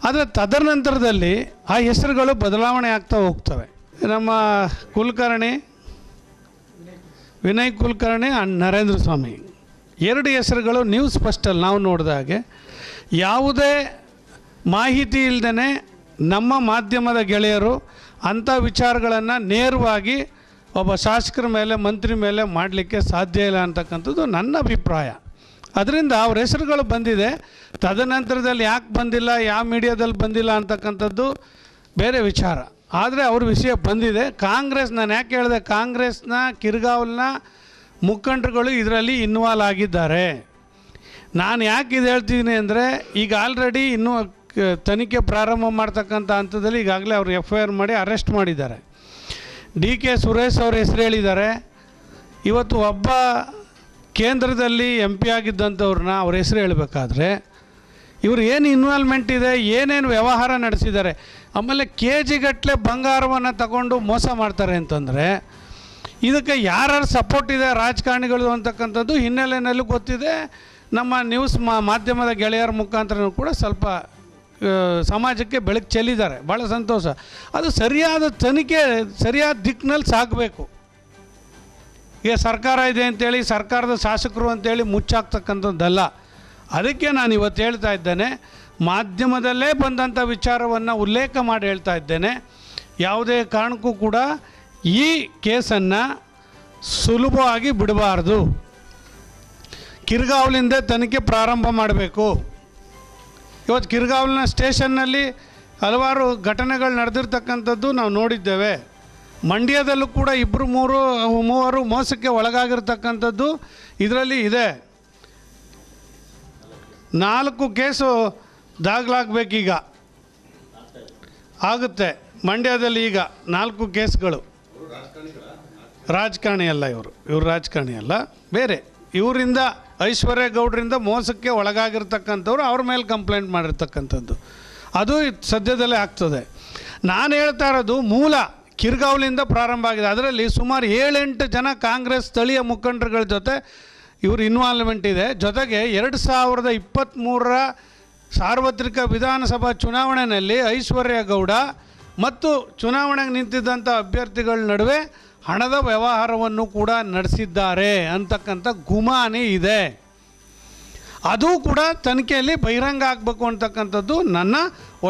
ಆದರೆ ತದನಂತರದಲ್ಲಿ ಆ ಹೆಸರುಗಳು ಬದಲಾವಣೆ ಆಗ್ತಾ ಹೋಗ್ತವೆ. ನಮ್ಮ ಕುಲಕರ್ಣಿ, ವಿನಯ್ ಕುಲಕರ್ಣಿ ಆ್ಯಂಡ್ ನರೇಂದ್ರ ಸ್ವಾಮಿ 2 ಹೆಸರುಗಳು ನ್ಯೂಸ್ ಫಸ್ಟಲ್ಲಿ ನಾವು ನೋಡಿದಾಗೆ ಯಾವುದೇ ಮಾಹಿತಿ ಇಲ್ಲದೇ ನಮ್ಮ ಮಾಧ್ಯಮದ ಗೆಳೆಯರು ಅಂಥ ವಿಚಾರಗಳನ್ನು ನೇರವಾಗಿ ಒಬ್ಬ ಶಾಸಕರ ಮೇಲೆ, ಮಂತ್ರಿ ಮೇಲೆ ಮಾಡಲಿಕ್ಕೆ ಸಾಧ್ಯ ಇಲ್ಲ ಅಂತಕ್ಕಂಥದ್ದು ನನ್ನ ಅಭಿಪ್ರಾಯ. ಅದರಿಂದ ಅವ್ರ ಹೆಸರುಗಳು ಬಂದಿದೆ. ತದನಂತರದಲ್ಲಿ ಯಾಕೆ ಬಂದಿಲ್ಲ, ಯಾವ ಮೀಡಿಯಾದಲ್ಲಿ ಬಂದಿಲ್ಲ ಅಂತಕ್ಕಂಥದ್ದು ಬೇರೆ ವಿಚಾರ. ಆದರೆ ಅವ್ರ ವಿಷಯ ಬಂದಿದೆ. ಕಾಂಗ್ರೆಸ್, ನಾನು ಯಾಕೆ ಹೇಳಿದೆ, ಕಾಂಗ್ರೆಸ್ನ ಕಿರ್ಗಾವ್ಲನ ಮುಖಂಡರುಗಳು ಇದರಲ್ಲಿ ಇನ್ವಾಲ್ವ್ ಆಗಿದ್ದಾರೆ. ನಾನು ಯಾಕೆ ಇದು ಹೇಳ್ತಿದ್ದೀನಿ ಅಂದರೆ, ಈಗ ಆಲ್ರೆಡಿ ಇನ್ನೂ ತನಿಖೆ ಪ್ರಾರಂಭ ಮಾಡ್ತಕ್ಕಂಥ ಹಂತದಲ್ಲಿ ಈಗಾಗಲೇ ಅವರು FIR ಮಾಡಿ ಅರೆಸ್ಟ್ ಮಾಡಿದ್ದಾರೆ. DK ಸುರೇಶ್ ಅವ್ರ ಹೆಸರು ಹೇಳಿದ್ದಾರೆ. ಇವತ್ತು ಒಬ್ಬ ಕೇಂದ್ರದಲ್ಲಿ MP ಆಗಿದ್ದಂಥವ್ರನ್ನ ಅವ್ರ ಹೆಸರು ಹೇಳಬೇಕಾದ್ರೆ ಇವರು ಏನು ಇನ್ವಾಲ್ವ್ಮೆಂಟ್ ಇದೆ, ಏನೇನು ವ್ಯವಹಾರ ನಡೆಸಿದ್ದಾರೆ, ಆಮೇಲೆ KG ಗಟ್ಟಲೆ ಬಂಗಾರವನ್ನು ತಗೊಂಡು ಮೋಸ ಮಾಡ್ತಾರೆ ಅಂತಂದರೆ ಇದಕ್ಕೆ ಯಾರ್ಯಾರು ಸಪೋರ್ಟ್ ಇದೆ ರಾಜಕಾರಣಿಗಳು ಅಂತಕ್ಕಂಥದ್ದು ಹಿನ್ನೆಲೆಯಲ್ಲಿ ಗೊತ್ತಿದೆ. ನಮ್ಮ ನ್ಯೂಸ್ ಮಾಧ್ಯಮದ ಗೆಳೆಯರ ಮುಖಾಂತರನೂ ಕೂಡ ಸ್ವಲ್ಪ ಸಮಾಜಕ್ಕೆ ಬೆಳಕು ಚೆಲ್ಲಿದ್ದಾರೆ. ಭಾಳ ಸಂತೋಷ. ಅದು ಸರಿಯಾದ ತನಿಖೆ ಸರಿಯಾದ ದಿಕ್ಕಿನಲ್ಲಿ ಸಾಗಬೇಕು. ಈಗ ಸರ್ಕಾರ ಇದೆ ಅಂತೇಳಿ ಸರ್ಕಾರದ ಶಾಸಕರು ಅಂತೇಳಿ ಮುಚ್ಚಾಕ್ತಕ್ಕಂಥದ್ದಲ್ಲ. ಅದಕ್ಕೆ ನಾನು ಇವತ್ತು ಹೇಳ್ತಾ ಇದ್ದೇನೆ, ಮಾಧ್ಯಮದಲ್ಲೇ ಬಂದಂಥ ವಿಚಾರವನ್ನು ಉಲ್ಲೇಖ ಮಾಡಿ ಹೇಳ್ತಾ ಇದ್ದೇನೆ. ಯಾವುದೇ ಕಾರಣಕ್ಕೂ ಕೂಡ ಈ ಕೇಸನ್ನು ಸುಲಭವಾಗಿ ಬಿಡಬಾರ್ದು. ಕಿರ್ಗಾವ್ಲಿಂದ ತನಿಖೆ ಪ್ರಾರಂಭ ಮಾಡಬೇಕು. ಇವತ್ತು ಕಿರ್ಗಾವ್ಲಿನ ಸ್ಟೇಷನ್ನಲ್ಲಿ ಹಲವಾರು ಘಟನೆಗಳು ನಡೆದಿರ್ತಕ್ಕಂಥದ್ದು ನಾವು ನೋಡಿದ್ದೇವೆ. ಮಂಡ್ಯದಲ್ಲೂ ಕೂಡ ಇಬ್ಬರು ಮೂವರು ಮೋಸಕ್ಕೆ ಒಳಗಾಗಿರ್ತಕ್ಕಂಥದ್ದು ಇದರಲ್ಲಿ ಇದೆ. 4 ಕೇಸು ದಾಖಲಾಗಬೇಕೀಗ, ಆಗುತ್ತೆ ಮಂಡ್ಯದಲ್ಲಿ ಈಗ 4 ಕೇಸ್ಗಳು. ರಾಜಕಾರಣಿ ಅಲ್ಲ ಇವರು ರಾಜಕಾರಣಿ ಅಲ್ಲ, ಬೇರೆ ಇವರಿಂದ ಐಶ್ವರ್ಯ ಗೌಡರಿಂದ ಮೋಸಕ್ಕೆ ಒಳಗಾಗಿರ್ತಕ್ಕಂಥವ್ರು ಅವ್ರ ಮೇಲೆ ಕಂಪ್ಲೇಂಟ್ ಮಾಡಿರ್ತಕ್ಕಂಥದ್ದು, ಅದು ಸದ್ಯದಲ್ಲೇ ಆಗ್ತದೆ. ನಾನು ಹೇಳ್ತಾ ಇರೋದು ಮೂಲ ಕಿರ್ಗಾವ್ಲಿಂದ ಪ್ರಾರಂಭ ಆಗಿದೆ. ಅದರಲ್ಲಿ ಸುಮಾರು 7-8 ಜನ ಕಾಂಗ್ರೆಸ್ ಸ್ಥಳೀಯ ಮುಖಂಡರುಗಳ ಜೊತೆ ಇವರು ಇನ್ವಾಲ್ವ್ಮೆಂಟ್ ಇದೆ. ಜೊತೆಗೆ 2023ರ ಸಾರ್ವತ್ರಿಕ ವಿಧಾನಸಭಾ ಚುನಾವಣೆಯಲ್ಲಿ ಐಶ್ವರ್ಯ ಗೌಡ ಮತ್ತು ಚುನಾವಣೆಗೆ ನಿಂತಿದ್ದಂಥ ಅಭ್ಯರ್ಥಿಗಳ ನಡುವೆ ಹಣದ ವ್ಯವಹಾರವನ್ನು ಕೂಡ ನಡೆಸಿದ್ದಾರೆ ಅಂತಕ್ಕಂಥ ಗುಮಾನಿ ಇದೆ. ಅದು ಕೂಡ ತನಿಖೆಯಲ್ಲಿ ಬಹಿರಂಗ ಆಗಬೇಕು ಅಂತಕ್ಕಂಥದ್ದು ನನ್ನ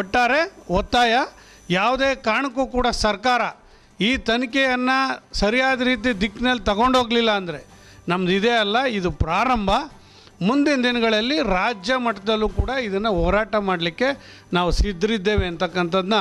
ಒಟ್ಟಾರೆ ಒತ್ತಾಯ. ಯಾವುದೇ ಕಾರಣಕ್ಕೂ ಕೂಡ ಸರ್ಕಾರ ಈ ತನಿಖೆಯನ್ನು ಸರಿಯಾದ ರೀತಿ ದಿಕ್ಕಿನಲ್ಲಿ ತಗೊಂಡೋಗಲಿಲ್ಲ ಅಂದರೆ ನಮ್ಮದು ಇದೇ ಅಲ್ಲ, ಇದು ಪ್ರಾರಂಭ. ಮುಂದಿನ ದಿನಗಳಲ್ಲಿ ರಾಜ್ಯ ಮಟ್ಟದಲ್ಲೂ ಕೂಡ ಇದನ್ನು ಹೋರಾಟ ಮಾಡಲಿಕ್ಕೆ ನಾವು ಸಿದ್ಧರಿದ್ದೇವೆ ಅಂತಕ್ಕಂಥದ್ದನ್ನ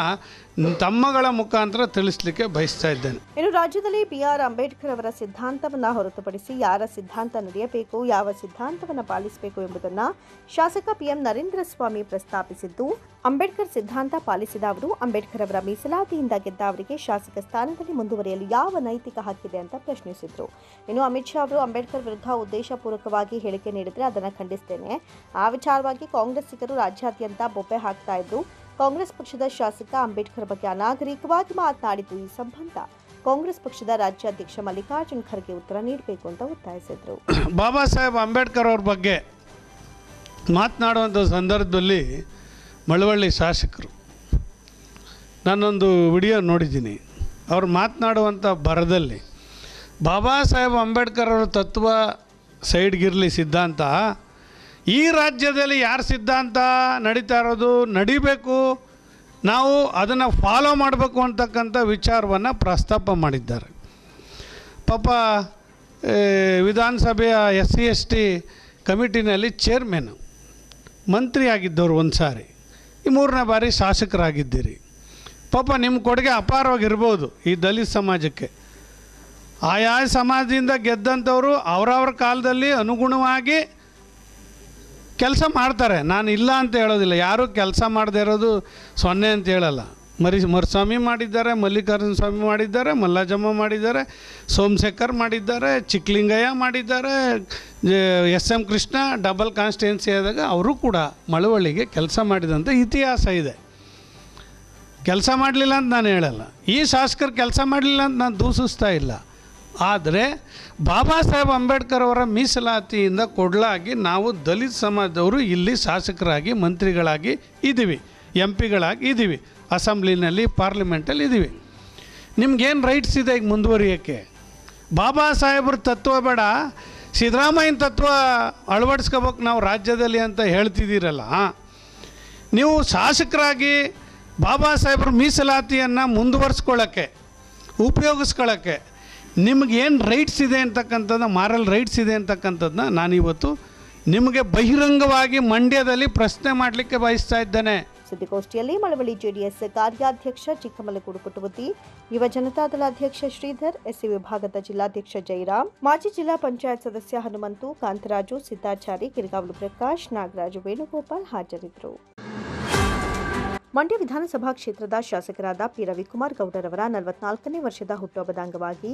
ತಮ್ಮಗಳ ಮುಖಾಂತರ ತಿಳಿಸಲಿಕ್ಕೆ ಬಯಸ್ತಾ ಇದ್ದೇನೆ. ಇನ್ನು ರಾಜ್ಯದಲ್ಲಿ BR ಅಂಬೇಡ್ಕರ್ ಅವರ ಸಿದ್ಧಾಂತವನ್ನು ಹೊರತುಪಡಿಸಿ ಯಾರ ಸಿದ್ಧಾಂತ ನಡೆಯಬೇಕು, ಯಾವ ಸಿದ್ಧಾಂತವನ್ನು ಪಾಲಿಸಬೇಕು ಎಂಬುದನ್ನು ಶಾಸಕ PM ನರೇಂದ್ರ ಸ್ವಾಮಿ ಪ್ರಸ್ತಾಪಿಸಿದ್ದು, ಅಂಬೇಡ್ಕರ್ ಸಿದ್ಧಾಂತ ಪಾಲಿಸಿದ ಅವರು ಅಂಬೇಡ್ಕರ್ ಅವರ ಮೀಸಲಾತಿಯಿಂದ ಗೆದ್ದ ಅವರಿಗೆ ಶಾಸಕ ಸ್ಥಾನದಲ್ಲಿ ಮುಂದುವರಿಯಲು ಯಾವ ನೈತಿಕ ಹಕ್ಕಿದೆ ಅಂತ ಪ್ರಶ್ನಿಸಿದರು. ಇನ್ನು ಅಮಿತ್ ಶಾ ಅವರು ಅಂಬೇಡ್ಕರ್ ವಿರುದ್ಧ ಉದ್ದೇಶಪೂರ್ವಕವಾಗಿ ಹೇಳಿಕೆ ನೀಡಿದರೆ ಅದನ್ನು ಖಂಡಿಸ್ತೇನೆ. ಆ ವಿಚಾರವಾಗಿ ಕಾಂಗ್ರೆಸ್ಸಿಗರು ರಾಜ್ಯಾದ್ಯಂತ ಬೊಬ್ಬೆ ಹಾಕ್ತಾ ಇದ್ರು. ಕಾಂಗ್ರೆಸ್ ಪಕ್ಷದ ಶಾಸಕ ಅಂಬೇಡ್ಕರ್ ಬಗ್ಗೆ ಅನಾಗರಿಕವಾಗಿ ಮಾತನಾಡಿದ್ದು ಈ ಸಂಬಂಧ ಕಾಂಗ್ರೆಸ್ ಪಕ್ಷದ ರಾಜ್ಯಾಧ್ಯಕ್ಷ ಮಲ್ಲಿಕಾರ್ಜುನ್ ಖರ್ಗೆ ಉತ್ತರ ನೀಡಬೇಕು ಅಂತ ಒತ್ತಾಯಿಸಿದರು. ಬಾಬಾ ಸಾಹೇಬ್ ಅಂಬೇಡ್ಕರ್ ಅವ್ರ ಬಗ್ಗೆ ಮಾತನಾಡುವಂಥ ಸಂದರ್ಭದಲ್ಲಿ ಮಳವಳ್ಳಿ ಶಾಸಕರು, ನಾನೊಂದು ವಿಡಿಯೋ ನೋಡಿದ್ದೀನಿ, ಅವ್ರು ಮಾತನಾಡುವಂಥ ಬರದಲ್ಲಿ ಬಾಬಾ ಸಾಹೇಬ್ ಅಂಬೇಡ್ಕರ್ ಅವರ ತತ್ವ ಸೈಡ್ಗಿರಲಿ, ಸಿದ್ಧಾಂತ ಈ ರಾಜ್ಯದಲ್ಲಿ ಯಾರ ಸಿದ್ಧಾಂತ ನಡೀತಾ ಇರೋದು ನಡಿಬೇಕು, ನಾವು ಅದನ್ನು ಫಾಲೋ ಮಾಡಬೇಕು ಅಂತಕ್ಕಂಥ ವಿಚಾರವನ್ನು ಪ್ರಸ್ತಾಪ ಮಾಡಿದ್ದಾರೆ. ಪಾಪ ವಿಧಾನಸಭೆಯ SC/ST ಕಮಿಟಿನಲ್ಲಿ ಚೇರ್ಮನ್ ಮಂತ್ರಿ ಆಗಿದ್ದವರು, ಒಂದು ಸಾರಿ ಈ 3ನೇ ಬಾರಿ ಶಾಸಕರಾಗಿದ್ದೀರಿ. ಪಾಪ ನಿಮ್ಮ ಕೊಡುಗೆ ಅಪಾರವಾಗಿರ್ಬೋದು ಈ ದಲಿತ ಸಮಾಜಕ್ಕೆ. ಆಯಾ ಸಮಾಜದಿಂದ ಗೆದ್ದಂಥವರು ಅವರವ್ರ ಕಾಲದಲ್ಲಿ ಅನುಗುಣವಾಗಿ ಕೆಲಸ ಮಾಡ್ತಾರೆ. ನಾನು ಇಲ್ಲ ಅಂತ ಹೇಳೋದಿಲ್ಲ, ಯಾರೂ ಕೆಲಸ ಮಾಡದೇ ಇರೋದು 0 ಅಂತ ಹೇಳಲ್ಲ. ಮರುಸ್ವಾಮಿ ಮಾಡಿದ್ದಾರೆ, ಮಲ್ಲಿಕಾರ್ಜುನ ಸ್ವಾಮಿ ಮಾಡಿದ್ದಾರೆ, ಮಲ್ಲಾಜಮ್ಮ ಮಾಡಿದ್ದಾರೆ, ಸೋಮಶೇಖರ್ ಮಾಡಿದ್ದಾರೆ, ಚಿಕ್ಕಲಿಂಗಯ್ಯ ಮಾಡಿದ್ದಾರೆ, SM ಕೃಷ್ಣ ಡಬಲ್ ಕಾನ್ಸ್ಟಿಟ್ಯೂನ್ಸಿ ಆದಾಗ ಅವರು ಕೂಡ ಮಳವಳ್ಳಿಗೆ ಕೆಲಸ ಮಾಡಿದಂಥ ಇತಿಹಾಸ ಇದೆ. ಕೆಲಸ ಮಾಡಲಿಲ್ಲ ಅಂತ ನಾನು ಹೇಳಲ್ಲ, ಈ ಶಾಸಕರು ಕೆಲಸ ಮಾಡಲಿಲ್ಲ ಅಂತ ನಾನು ದೂಷಿಸ್ತಾ ಇಲ್ಲ. ಆದರೆ ಬಾಬಾ ಸಾಹೇಬ್ ಅಂಬೇಡ್ಕರ್ ಅವರ ಮೀಸಲಾತಿಯಿಂದ ಕೊಡಲಾಗಿ ನಾವು ದಲಿತ ಸಮಾಜದವರು ಇಲ್ಲಿ ಶಾಸಕರಾಗಿ, ಮಂತ್ರಿಗಳಾಗಿ ಇದ್ದೀವಿ, MP ಗಳಾಗಿ ಇದ್ದೀವಿ, ಅಸೆಂಬ್ಲಿನಲ್ಲಿ, ಪಾರ್ಲಿಮೆಂಟಲ್ಲಿ ಇದ್ದೀವಿ. ನಿಮ್ಗೇನು ರೈಟ್ಸ್ ಇದೆ ಈಗ ಮುಂದುವರಿಯೋಕ್ಕೆ? ಬಾಬಾ ಸಾಹೇಬ್ರ ತತ್ವ ಬೇಡ, ಸಿದ್ದರಾಮಯ್ಯನ ತತ್ವ ಅಳವಡಿಸ್ಕೋಬೇಕು ನಾವು ರಾಜ್ಯದಲ್ಲಿ ಅಂತ ಹೇಳ್ತಿದ್ದೀರಲ್ಲ. ನೀವು ಶಾಸಕರಾಗಿ ಬಾಬಾ ಸಾಹೇಬ್ರ ಮೀಸಲಾತಿಯನ್ನು ಮುಂದುವರಿಸ್ಕೊಳ್ಳೋಕ್ಕೆ, ಉಪಯೋಗಿಸ್ಕೊಳ್ಳೋಕ್ಕೆ ನಿಮಗೇನು ರೈಟ್ಸ್ ಇದೆ ಅಂತಕ್ಕಂಥದ್ದು, ಮಾರಲ್ ರೈಟ್ಸ್ ಇದೆ ಅಂತಕ್ಕಂಥದ್ದನ್ನ ನಾನಿವತ್ತು ನಿಮಗೆ ಬಹಿರಂಗವಾಗಿ ಮಂಡ್ಯದಲ್ಲಿ ಪ್ರಶ್ನೆ ಮಾಡಲಿಕ್ಕೆ ಬಯಸ್ತಾ ಇದ್ದೇನೆ. ಸುದ್ದಿಗೋಷ್ಠಿಯಲ್ಲಿ ಮಳವಳ್ಳಿ JDS ಕಾರ್ಯಾಧ್ಯಕ್ಷ ಚಿಕ್ಕಮಲಗೂಡು ಪುಟ್ಟವತಿ, ಯುವ ಜನತಾದಳ ಅಧ್ಯಕ್ಷ ಶ್ರೀಧರ್, SC ವಿಭಾಗದ ಜಿಲ್ಲಾಧ್ಯಕ್ಷ ಜಯರಾಮ್, ಮಾಜಿ ಜಿಲ್ಲಾ ಪಂಚಾಯತ್ ಸದಸ್ಯ ಹನುಮಂತು, ಕಾಂತರಾಜು, ಸಿದ್ದಾಚಾರಿ, ಕಿರ್ಗಾವಲು ಪ್ರಕಾಶ್, ನಾಗರಾಜು, ವೇಣುಗೋಪಾಲ್ ಹಾಜರಿದ್ದರು. ಮಂಡ್ಯ ವಿಧಾನಸಭಾ ಕ್ಷೇತ್ರದ ಶಾಸಕರಾದ P. ರವಿಕುಮಾರ್ ಗೌಡರವರ 44ನೇ ವರ್ಷದ ಹುಟ್ಟುಹಬ್ಬದ ಅಂಗವಾಗಿ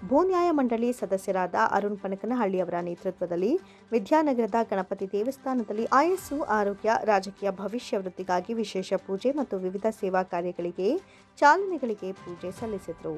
ಭೂ ನ್ಯಾಯ ಮಂಡಳಿ ಸದಸ್ಯರಾದ ಅರುಣ್ ಪನಕನಹಳ್ಳಿ ಅವರ ನೇತೃತ್ವದಲ್ಲಿ ವಿದ್ಯಾನಗರದ ಗಣಪತಿ ದೇವಸ್ಥಾನದಲ್ಲಿ ಆಯಸ್ಸು, ಆರೋಗ್ಯ, ರಾಜಕೀಯ ಭವಿಷ್ಯ ವೃದ್ಧಿಗಾಗಿ ವಿಶೇಷ ಪೂಜೆ ಮತ್ತು ವಿವಿಧ ಸೇವಾ ಕಾರ್ಯಗಳಿಗೆ ಚಾಲನೆಗಳಿಗೆ ಪೂಜೆ ಸಲ್ಲಿಸಿದರು.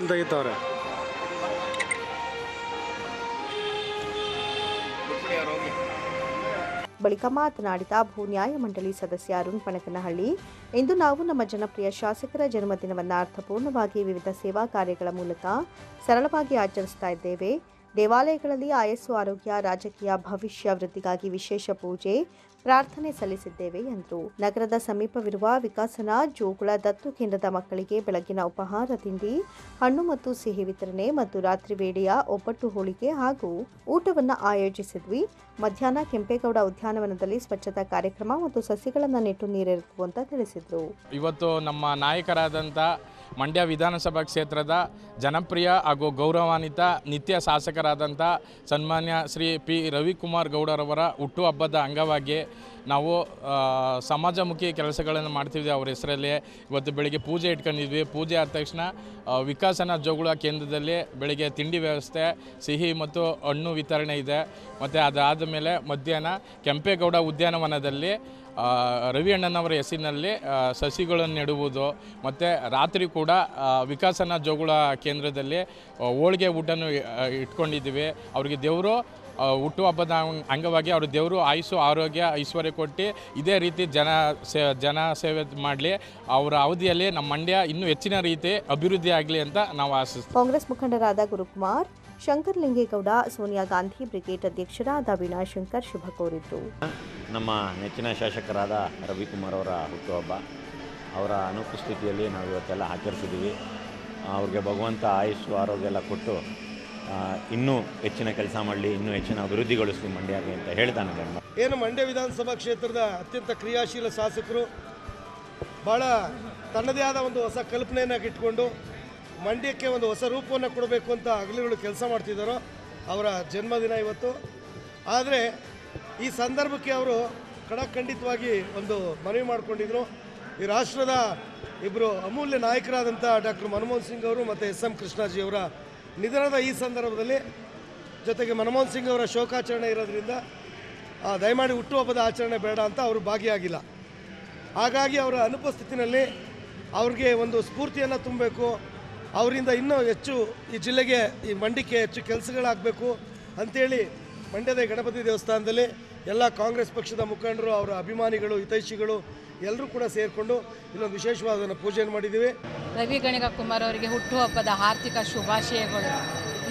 ತೆಗಿತಾವ್ರೆ ಬಳಿಕ ಮಾತನಾಡಿದ ಭೂ ನ್ಯಾಯ ಮಂಡಳಿ ಸದಸ್ಯ ಅರುಣ್ ಪಣಕನಹಳ್ಳಿ, ಇಂದು ನಾವು ನಮ್ಮ ಜನಪ್ರಿಯ ಶಾಸಕರ ಜನ್ಮದಿನವನ್ನು ಅರ್ಥಪೂರ್ಣವಾಗಿ ವಿವಿಧ ಸೇವಾ ಕಾರ್ಯಗಳ ಮೂಲಕ ಸರಳವಾಗಿ ಆಚರಿಸ್ತಾ ಇದ್ದೇವೆ. ದೇವಾಲಯಗಳಲ್ಲಿ ಆಯಸ್ಸು, ಆರೋಗ್ಯ, ರಾಜಕೀಯ ಭವಿಷ್ಯ ವೃದ್ಧಿಗಾಗಿ ವಿಶೇಷ ಪೂಜೆ, ಪ್ರಾರ್ಥನೆ ಸಲ್ಲಿಸಿದ್ದೇವೆ ಎಂದರು. ನಗರದ ಸಮೀಪವಿರುವ ವಿಕಾಸನ ಜೋಗುಳ ದತ್ತು ಕೇಂದ್ರದ ಮಕ್ಕಳಿಗೆ ಬೆಳಗಿನ ಉಪಹಾರ ತಿಂಡಿ, ಹಣ್ಣು ಮತ್ತು ಸಿಹಿ ವಿತರಣೆ ಮತ್ತು ರಾತ್ರಿ ವೇಳೆಯ ಒಬ್ಬಟ್ಟು ಹೋಳಿಗೆ ಹಾಗೂ ಊಟವನ್ನು ಆಯೋಜಿಸಿದ್ವಿ. ಮಧ್ಯಾಹ್ನ ಕೆಂಪೇಗೌಡ ಉದ್ಯಾನವನದಲ್ಲಿ ಸ್ವಚ್ಛತಾ ಕಾರ್ಯಕ್ರಮ ಮತ್ತು ಸಸಿಗಳನ್ನು ನೆಟ್ಟು ನೀರೆರೆತು ಅಂತ ತಿಳಿಸಿದರು. ಇವತ್ತು ನಮ್ಮ ನಾಯಕರಾದಂಥ ಮಂಡ್ಯ ವಿಧಾನಸಭಾ ಕ್ಷೇತ್ರದ ಜನಪ್ರಿಯ ಹಾಗೂ ಗೌರವಾನ್ವಿತ ನಿತ್ಯ ಶಾಸಕರಾದಂಥ ಸನ್ಮಾನ್ಯ ಶ್ರೀ ಪಿ ರವಿಕುಮಾರ್ ಗೌಡರವರ ಹುಟ್ಟುಹಬ್ಬದ ಅಂಗವಾಗಿ ನಾವು ಸಮಾಜಮುಖಿ ಕೆಲಸಗಳನ್ನು ಮಾಡ್ತಿದ್ವಿ. ಅವ್ರ ಹೆಸರಲ್ಲಿ ಇವತ್ತು ಬೆಳಿಗ್ಗೆ ಪೂಜೆ ಇಟ್ಕೊಂಡಿದ್ವಿ. ಪೂಜೆ ಆದ ತಕ್ಷಣ ವಿಕಾಸನ ಜೋಗುಳ ಕೇಂದ್ರದಲ್ಲಿ ಬೆಳಿಗ್ಗೆ ತಿಂಡಿ ವ್ಯವಸ್ಥೆ, ಸಿಹಿ ಮತ್ತು ಹಣ್ಣು ವಿತರಣೆ ಇದೆ. ಮತ್ತು ಅದಾದ ಮೇಲೆ ಮಧ್ಯಾಹ್ನ ಕೆಂಪೇಗೌಡ ಉದ್ಯಾನವನದಲ್ಲಿ ರವಿ ಅಣ್ಣನವರ ಹೆಸರಿನಲ್ಲಿ ಸಸಿಗಳನ್ನು ನೆಡುವುದು, ಮತ್ತು ರಾತ್ರಿ ಕೂಡ ವಿಕಾಸನ ಜೋಗುಳ ಕೇಂದ್ರದಲ್ಲಿ ಹೋಳಿಗೆ ಊಟನೂ ಇಟ್ಕೊಂಡಿದ್ದೀವಿ. ಅವರಿಗೆ ದೇವರು ಹುಟ್ಟುಹಬ್ಬದ ಅಂಗವಾಗಿ ಅವರು ದೇವರು ಆಯುಸ್ಸು, ಆರೋಗ್ಯ, ಐಶ್ವರ್ಯ ಕೊಟ್ಟು ಇದೇ ರೀತಿ ಜನ ಸೇವೆ ಮಾಡಲಿ. ಅವರ ಅವಧಿಯಲ್ಲಿ ನಮ್ಮ ಮಂಡ್ಯ ಇನ್ನೂ ಹೆಚ್ಚಿನ ರೀತಿ ಅಭಿವೃದ್ಧಿ ಆಗಲಿ ಅಂತ ನಾವು ಆಶಿಸ್ತೀವಿ. ಕಾಂಗ್ರೆಸ್ ಮುಖಂಡರಾದ ಗುರುಕುಮಾರ್, ಶಂಕರಲಿಂಗೇಗೌಡ, ಸೋನಿಯಾ ಗಾಂಧಿ ಬ್ರಿಗೇಡ್ ಅಧ್ಯಕ್ಷರಾದ ವಿನಾಶಂಕರ್ ಶುಭ ಕೋರಿದ್ರು. ನಮ್ಮ ನೆಚ್ಚಿನ ಶಾಸಕರಾದ ರವಿಕುಮಾರ್ ಅವರ ಹುಟ್ಟುಹಬ್ಬ, ಅವರ ಅನುಪಸ್ಥಿತಿಯಲ್ಲಿ ನಾವು ಇವತ್ತೆಲ್ಲ ಆಚರಿಸಿದ್ದೀವಿ. ಅವ್ರಿಗೆ ಭಗವಂತ ಆಯುಸ್ಸು, ಆರೋಗ್ಯ ಎಲ್ಲ ಕೊಟ್ಟು ಇನ್ನೂ ಹೆಚ್ಚಿನ ಕೆಲಸ ಮಾಡಲಿ, ಇನ್ನೂ ಹೆಚ್ಚಿನ ಅಭಿವೃದ್ಧಿಗೊಳಿಸಲಿ ಮಂಡ್ಯಗೆ ಅಂತ ಹೇಳ್ತಾನೆ. ಏನು ಮಂಡ್ಯ ವಿಧಾನಸಭಾ ಕ್ಷೇತ್ರದ ಅತ್ಯಂತ ಕ್ರಿಯಾಶೀಲ ಶಾಸಕರು ಭಾಳ ತನ್ನದೇ ಆದ ಒಂದು ಹೊಸ ಕಲ್ಪನೆಯನ್ನು ಇಟ್ಕೊಂಡು ಮಂಡ್ಯಕ್ಕೆ ಒಂದು ಹೊಸ ರೂಪವನ್ನು ಕೊಡಬೇಕು ಅಂತ ಹಗಲುಗಳು ಕೆಲಸ ಮಾಡ್ತಿದ್ದಾರೋ ಅವರ ಜನ್ಮದಿನ ಇವತ್ತು. ಆದರೆ ಈ ಸಂದರ್ಭಕ್ಕೆ ಅವರು ಖಂಡಿತವಾಗಿ ಒಂದು ಮನವಿ ಮಾಡಿಕೊಂಡಿದ್ರು. ಈ ರಾಷ್ಟ್ರದ ಇಬ್ಬರು ಅಮೂಲ್ಯ ನಾಯಕರಾದಂಥ ಡಾಕ್ಟರ್ ಮನಮೋಹನ್ ಸಿಂಗ್ ಅವರು ಮತ್ತು ಎಸ್.ಎಂ. ಕೃಷ್ಣಾಜಿಯವರ ನಿಧನದ ಈ ಸಂದರ್ಭದಲ್ಲಿ, ಜೊತೆಗೆ ಮನಮೋಹನ್ ಸಿಂಗ್ ಅವರ ಶೋಕಾಚರಣೆ ಇರೋದ್ರಿಂದ ದಯಮಾಡಿ ಹುಟ್ಟುಹಬ್ಬದ ಆಚರಣೆ ಬೇಡ ಅಂತ ಅವರು ಭಾಗಿಯಾಗಿಲ್ಲ. ಹಾಗಾಗಿ ಅವರ ಅನುಪಸ್ಥಿತಿನಲ್ಲಿ ಅವ್ರಿಗೆ ಒಂದು ಸ್ಫೂರ್ತಿಯನ್ನು ತುಂಬಬೇಕು, ಅವರಿಂದ ಇನ್ನೂ ಹೆಚ್ಚು ಈ ಜಿಲ್ಲೆಗೆ, ಈ ಮಂಡ್ಯಕ್ಕೆ ಹೆಚ್ಚು ಕೆಲಸಗಳಾಗಬೇಕು ಅಂಥೇಳಿ ಮಂಡ್ಯದ ಗಣಪತಿ ದೇವಸ್ಥಾನದಲ್ಲಿ ಎಲ್ಲ ಕಾಂಗ್ರೆಸ್ ಪಕ್ಷದ ಮುಖಂಡರು, ಅವರ ಅಭಿಮಾನಿಗಳು, ಹಿತೈಷಿಗಳು ಎಲ್ಲರೂ ಕೂಡ ಸೇರಿಕೊಂಡು ಇಲ್ಲೊಂದು ವಿಶೇಷವಾದ ಪೂಜೆಯನ್ನು ಮಾಡಿದ್ದೀವಿ. ರವಿ ಕುಮಾರ್ ಅವರಿಗೆ ಹುಟ್ಟುಹಬ್ಬದ ಆರ್ಥಿಕ ಶುಭಾಶಯಗಳು.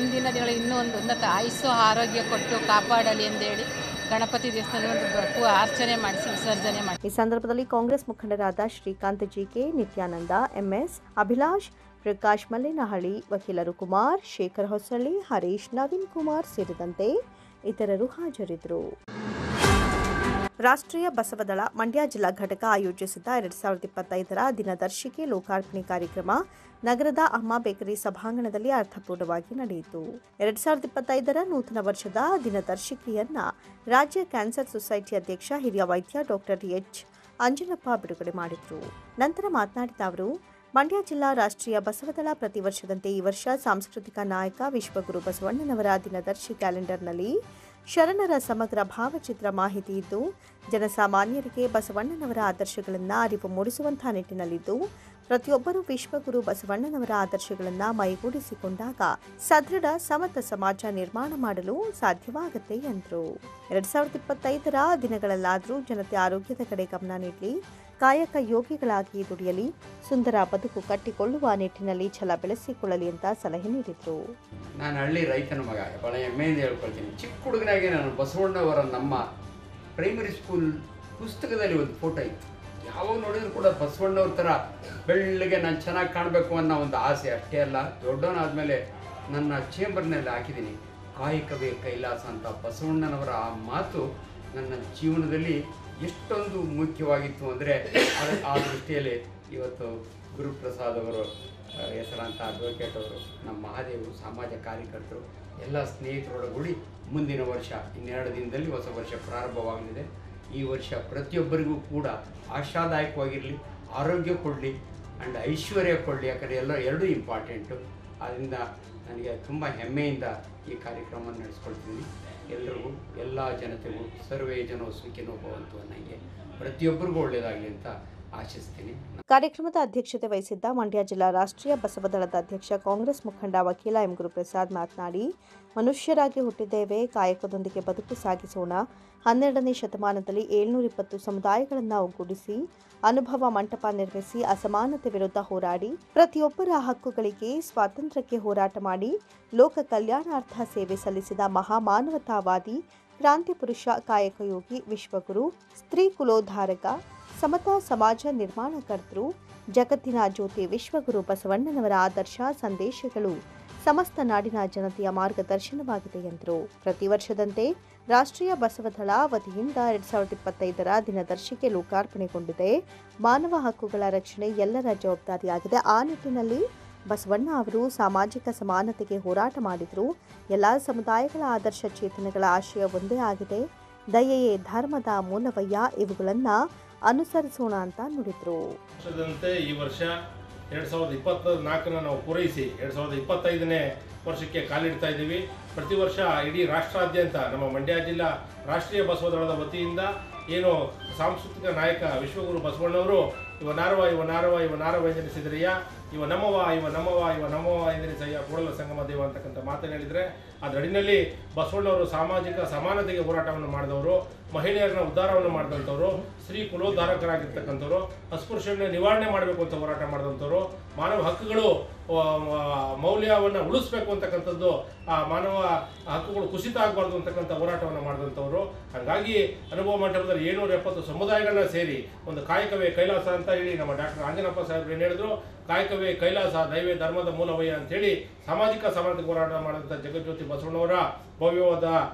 ಇಂದಿನ ದಿನಗಳಲ್ಲಿ ಇನ್ನೂ ಒಂದು ಉನ್ನತ ಆಯುಸ್ಸು, ಆರೋಗ್ಯ ಕೊಟ್ಟು ಕಾಪಾಡಲಿ ಎಂದೇಳಿ ಗಣಪತಿ ದೇವಸ್ಥಾನದಲ್ಲಿ ಒಂದು ಅರ್ಚನೆ ಮಾಡಿಸಿ ವಿಸರ್ಜನೆ ಮಾಡಿ. ಈ ಸಂದರ್ಭದಲ್ಲಿ ಕಾಂಗ್ರೆಸ್ ಮುಖಂಡರಾದ ಶ್ರೀಕಾಂತ್ ಜಿಕೆ, ನಿತ್ಯಾನಂದ, ಎಂಎಸ್, ಅಭಿಲಾಷ್, ಪ್ರಕಾಶ್ ಮಲ್ಲೇನಹಳ್ಳಿ, ವಕೀಲರು ಕುಮಾರ್, ಶೇಖರ್ ಹೊಸಳ್ಳಿ, ಹರೀಶ್, ನವೀನ್ ಕುಮಾರ್ ಸೇರಿದಂತೆ ಇತರರು ಹಾಜರಿದ್ದರು. ರಾಷ್ಟ್ರೀಯ ಬಸವದಳ ಮಂಡ್ಯ ಜಿಲ್ಲಾ ಘಟಕ ಆಯೋಜಿಸಿದ್ದ 2025ರ ದಿನದರ್ಶಿಕೆ ಲೋಕಾರ್ಪಣೆ ಕಾರ್ಯಕ್ರಮ ನಗರದ ಅಮ್ಮ ಬೇಕರಿ ಸಭಾಂಗಣದಲ್ಲಿ ಅರ್ಥಪೂರ್ಣವಾಗಿ ನಡೆಯಿತು. 2025ರ ನೂತನ ವರ್ಷದ ದಿನದರ್ಶಿಕೆಯನ್ನ ರಾಜ್ಯ ಕ್ಯಾನ್ಸರ್ ಸೊಸೈಟಿ ಅಧ್ಯಕ್ಷ ಹಿರಿಯ ವೈದ್ಯ ಡಾಕ್ಟರ್ ಎಚ್. ಅಂಜನಪ್ಪ ಬಿಡುಗಡೆ ಮಾಡಿದರು. ನಂತರ ಮಾತನಾಡಿದ ಅವರು, ಮಂಡ್ಯ ಜಿಲ್ಲಾ ರಾಷ್ಟ್ರೀಯ ಬಸವದಳ ಪ್ರತಿ ವರ್ಷದಂತೆ ಈ ವರ್ಷ ಸಾಂಸ್ಕೃತಿಕ ನಾಯಕ ವಿಶ್ವಗುರು ಬಸವಣ್ಣನವರ ದಿನದರ್ಶಿ ಕ್ಯಾಲೆಂಡರ್ನಲ್ಲಿ ಶರಣರ ಸಮಗ್ರ ಭಾವಚಿತ್ರ ಮಾಹಿತಿ ಇದ್ದು, ಜನಸಾಮಾನ್ಯರಿಗೆ ಬಸವಣ್ಣನವರ ಆದರ್ಶಗಳನ್ನು ಅರಿವು ಮೂಡಿಸುವಂತಹ ನಿಟ್ಟಿನಲ್ಲಿದ್ದು, ಪ್ರತಿಯೊಬ್ಬರೂ ವಿಶ್ವಗುರು ಬಸವಣ್ಣನವರ ಆದರ್ಶಗಳನ್ನು ಮೈಗೂಡಿಸಿಕೊಂಡಾಗ ಸದೃಢ ಸಮತ ಸಮಾಜ ನಿರ್ಮಾಣ ಮಾಡಲು ಸಾಧ್ಯವಾಗುತ್ತೆ ಎಂದರು. 2025ರ ದಿನಗಳಲ್ಲಾದರೂ ಜನತೆ ಆರೋಗ್ಯದ ಕಡೆ ಗಮನ ನೀಡಲಿ, ಕಾಯಕ ಯೋಗಿಗಳಾಗಿ ದುಡಿಯಲಿ, ಸುಂದರ ಬದುಕು ಕಟ್ಟಿಕೊಳ್ಳುವ ನಿಟ್ಟಿನಲ್ಲಿ ಛಲ ಬೆಳೆಸಿಕೊಳ್ಳಲಿ ಅಂತ ಸಲಹೆ ನೀಡಿದರು. ನಾನು ಹಳ್ಳಿ ರೈತನ ಮಗ, ಭಾಳ ಹೆಮ್ಮೆಯಿಂದ ಹೇಳ್ಕೊಳ್ತೀನಿ. ಚಿಕ್ಕ ಹುಡುಗನಾಗೆ ನಾನು ಬಸವಣ್ಣವರ ನಮ್ಮ ಪ್ರೈಮರಿ ಸ್ಕೂಲ್ ಪುಸ್ತಕದಲ್ಲಿ ಒಂದು ಫೋಟೋ ಇತ್ತು. ಯಾವಾಗ ನೋಡಿದ್ರು ಕೂಡ ಬಸವಣ್ಣವ್ರ ಥರ ಬೆಳ್ಳಗೆ ನಾನು ಚೆನ್ನಾಗಿ ಕಾಣಬೇಕು ಅನ್ನೋ ಒಂದು ಆಸೆ. ಅಷ್ಟೇ ಅಲ್ಲ, ದೊಡ್ಡವನಾದಮೇಲೆ ನನ್ನ ಚೇಂಬರ್ನಲ್ಲಿ ಹಾಕಿದ್ದೀನಿ, ಕಾಯಕವೇ ಕೈಲಾಸ ಅಂತ. ಬಸವಣ್ಣನವರ ಆ ಮಾತು ನನ್ನ ಜೀವನದಲ್ಲಿ ಎಷ್ಟೊಂದು ಮುಖ್ಯವಾಗಿತ್ತು ಅಂದರೆ ಆ ದೃಷ್ಟಿಯಲ್ಲಿ ಇವತ್ತು ಗುರುಪ್ರಸಾದ್ ಅವರು, ಹೆಸರಾಂತ ಅಡ್ವೊಕೇಟ್ ಅವರು, ನಮ್ಮ ಮಹಾದೇವರು, ಸಮಾಜ ಕಾರ್ಯಕರ್ತರು ಎಲ್ಲ ಸ್ನೇಹಿತರೊಳಗೂಡಿ ಮುಂದಿನ ವರ್ಷ 2 ದಿನದಲ್ಲಿ ಹೊಸ ವರ್ಷ ಪ್ರಾರಂಭವಾಗಲಿದೆ. ಈ ವರ್ಷ ಪ್ರತಿಯೊಬ್ಬರಿಗೂ ಕೂಡ ಆಶಾದಾಯಕವಾಗಿರಲಿ, ಆರೋಗ್ಯ ಕೊಡಲಿ ಆ್ಯಂಡ್ ಐಶ್ವರ್ಯ ಕೊಡಲಿ. ಯಾಕಂದರೆ ಎರಡೂ ಇಂಪಾರ್ಟೆಂಟು. ಆದ್ದರಿಂದ ನನಗೆ ತುಂಬ ಹೆಮ್ಮೆಯಿಂದ ಈ ಕಾರ್ಯಕ್ರಮವನ್ನು ನಡೆಸ್ಕೊಳ್ತೀನಿ. ಎಲ್ಲರಿಗೂ, ಎಲ್ಲ ಜನತೆಗೂ ಸರ್ವೇ ಜನೋ ಸುಖಿನೋ ಭವಂತು ಅನ್ನಂಗೆ ಪ್ರತಿಯೊಬ್ಬರಿಗೂ ಒಳ್ಳೆಯದಾಗಲಿ ಅಂತ ಆಶಿಸ್ತೀನಿ. ಕಾರ್ಯಕ್ರಮದ ಅಧ್ಯಕ್ಷತೆ ವಹಿಸಿದ್ದ ಮಂಡ್ಯ ಜಿಲ್ಲಾ ರಾಷ್ಟ್ರೀಯ ಬಸವದಳದ ಅಧ್ಯಕ್ಷ ಕಾಂಗ್ರೆಸ್ ಮುಖಂಡ ವಕೀಲ ಎಂ ಗುರುಪ್ರಸಾದ್ ಮಾತನಾಡಿ, ಮನುಷ್ಯರಾಗಿ ಹುಟ್ಟಿದ್ದೇವೆ, ಕಾಯಕದೊಂದಿಗೆ ಬದುಕು ಸಾಗಿಸೋಣ. 12ನೇ ಶತಮಾನದಲ್ಲಿ 720 ಸಮುದಾಯಗಳನ್ನು ಒಗ್ಗೂಡಿಸಿ ಅನುಭವ ಮಂಟಪ ನಿರ್ಮಿಸಿ ಅಸಮಾನತೆ ವಿರುದ್ಧ ಹೋರಾಡಿ ಪ್ರತಿಯೊಬ್ಬರ ಹಕ್ಕುಗಳಿಗೆ ಸ್ವಾತಂತ್ರ್ಯಕ್ಕೆ ಹೋರಾಟ ಮಾಡಿ ಲೋಕ ಕಲ್ಯಾಣಾರ್ಥ ಸೇವೆ ಸಲ್ಲಿಸಿದ ಮಹಾಮಾನವತಾವಾದಿ ಕ್ರಾಂತಿ ಪುರುಷ, ಕಾಯಕಯೋಗಿ, ವಿಶ್ವಗುರು, ಸ್ತ್ರೀ ಕುಲೋದ್ಧಾರಕ, ಸಮತಾ ಸಮಾಜ ನಿರ್ಮಾಣಕರ್ತರು, ಜಗತ್ತಿನ ಜ್ಯೋತಿ ವಿಶ್ವಗುರು ಬಸವಣ್ಣನವರ ಆದರ್ಶ ಸಂದೇಶಗಳು ಸಮಸ್ತ ನಾಡಿನ ಜನತೆಯ ಮಾರ್ಗದರ್ಶನವಾಗಿದೆ ಎಂದರು. ಪ್ರತಿ ವರ್ಷದಂತೆ ರಾಷ್ಟ್ರೀಯ ಬಸವದಳ ವತಿಯಿಂದ 2025ರ ದಿನದರ್ಶಿಕೆ ಲೋಕಾರ್ಪಣೆಗೊಂಡಿದೆ. ಮಾನವ ಹಕ್ಕುಗಳ ರಕ್ಷಣೆ ಎಲ್ಲರ ಜವಾಬ್ದಾರಿಯಾಗಿದೆ. ಆ ನಿಟ್ಟಿನಲ್ಲಿ ಬಸವಣ್ಣ ಅವರು ಸಾಮಾಜಿಕ ಸಮಾನತೆಗೆ ಹೋರಾಟ ಮಾಡಿದರು. ಎಲ್ಲ ಸಮುದಾಯಗಳ ಆದರ್ಶ ಚೇತನಗಳ ಆಶಯ ಒಂದೇ ಆಗಿದೆ. ದಯೆಯೇ ಧರ್ಮದ ಮೂಲವಯ್ಯ, ಇವುಗಳನ್ನು ಅನುಸರಿಸೋಣ ಅಂತ ನುಡಿದರು. ಈ ವರ್ಷ 2024 ನಾವು ಪೂರೈಸಿ 2025ನೇ ವರ್ಷಕ್ಕೆ ಕಾಲಿಡ್ತಾ ಇದ್ದೀವಿ. ಪ್ರತಿ ವರ್ಷ ಇಡೀ ರಾಷ್ಟ್ರಾದ್ಯಂತ ನಮ್ಮ ಮಂಡ್ಯ ಜಿಲ್ಲಾ ರಾಷ್ಟ್ರೀಯ ಬಸವದಳದ ವತಿಯಿಂದ ಏನು ಸಾಂಸ್ಕೃತಿಕ ನಾಯಕ ವಿಶ್ವಗುರು ಬಸವಣ್ಣವರು ಇವ ನಾರವ ಎಂದೆನಿಸಿದರಯ್ಯ, ಇವ ನಮ್ಮವ ಎಂದೆನಿಸಯ್ಯ, ಕೂಡಲ ಸಂಗಮ ದೇವ ಅಂತಕ್ಕಂಥ ಮಾತನ್ನು ಹೇಳಿದರೆ, ಅದರ ಅಡಿನಲ್ಲಿ ಬಸವಣ್ಣವರು ಸಾಮಾಜಿಕ ಸಮಾನತೆಗೆ ಹೋರಾಟವನ್ನು ಮಾಡಿದವರು, ಮಹಿಳೆಯರನ್ನ ಉದ್ಧಾರವನ್ನು ಮಾಡಿದಂಥವ್ರು, ಸ್ತ್ರೀ ಕುಲೋದ್ಧಾರಕರಾಗಿರ್ತಕ್ಕಂಥವ್ರು, ಅಸ್ಪೃಶ್ಯವನ್ನು ನಿವಾರಣೆ ಮಾಡಬೇಕು ಅಂತ ಹೋರಾಟ ಮಾಡಿದಂಥವ್ರು, ಮಾನವ ಹಕ್ಕುಗಳು ಮೌಲ್ಯವನ್ನು ಉಳಿಸ್ಬೇಕು ಅಂತಕ್ಕಂಥದ್ದು, ಆ ಮಾನವ ಹಕ್ಕುಗಳು ಕುಸಿತ ಆಗಬಾರ್ದು ಅಂತಕ್ಕಂಥ ಹೋರಾಟವನ್ನು ಮಾಡಿದಂಥವ್ರು. ಹಾಗಾಗಿ ಅನುಭವ ಮಂಟಪದಲ್ಲಿ 770 ಸಮುದಾಯಗಳನ್ನ ಸೇರಿ ಒಂದು ಕಾಯಕವೇ ಕೈಲಾಸ ಅಂತ ಹೇಳಿ ನಮ್ಮ ಡಾಕ್ಟರ್ ಆಂಜನಪ್ಪ ಸಾಹೇಬ್ರು ಏನು ಹೇಳಿದ್ರು, ಕಾಯಕವೇ ಕೈಲಾಸ, ದೈವೇ ಧರ್ಮದ ಮೂಲವಯ್ಯ ಅಂತೇಳಿ ಸಾಮಾಜಿಕ ಸಮಾನತೆ ಹೋರಾಟ ಮಾಡಿದಂಥ ಜಗಜ್ಯೋತಿ ಬಸವಣ್ಣವರ ಭವ್ಯವಾದ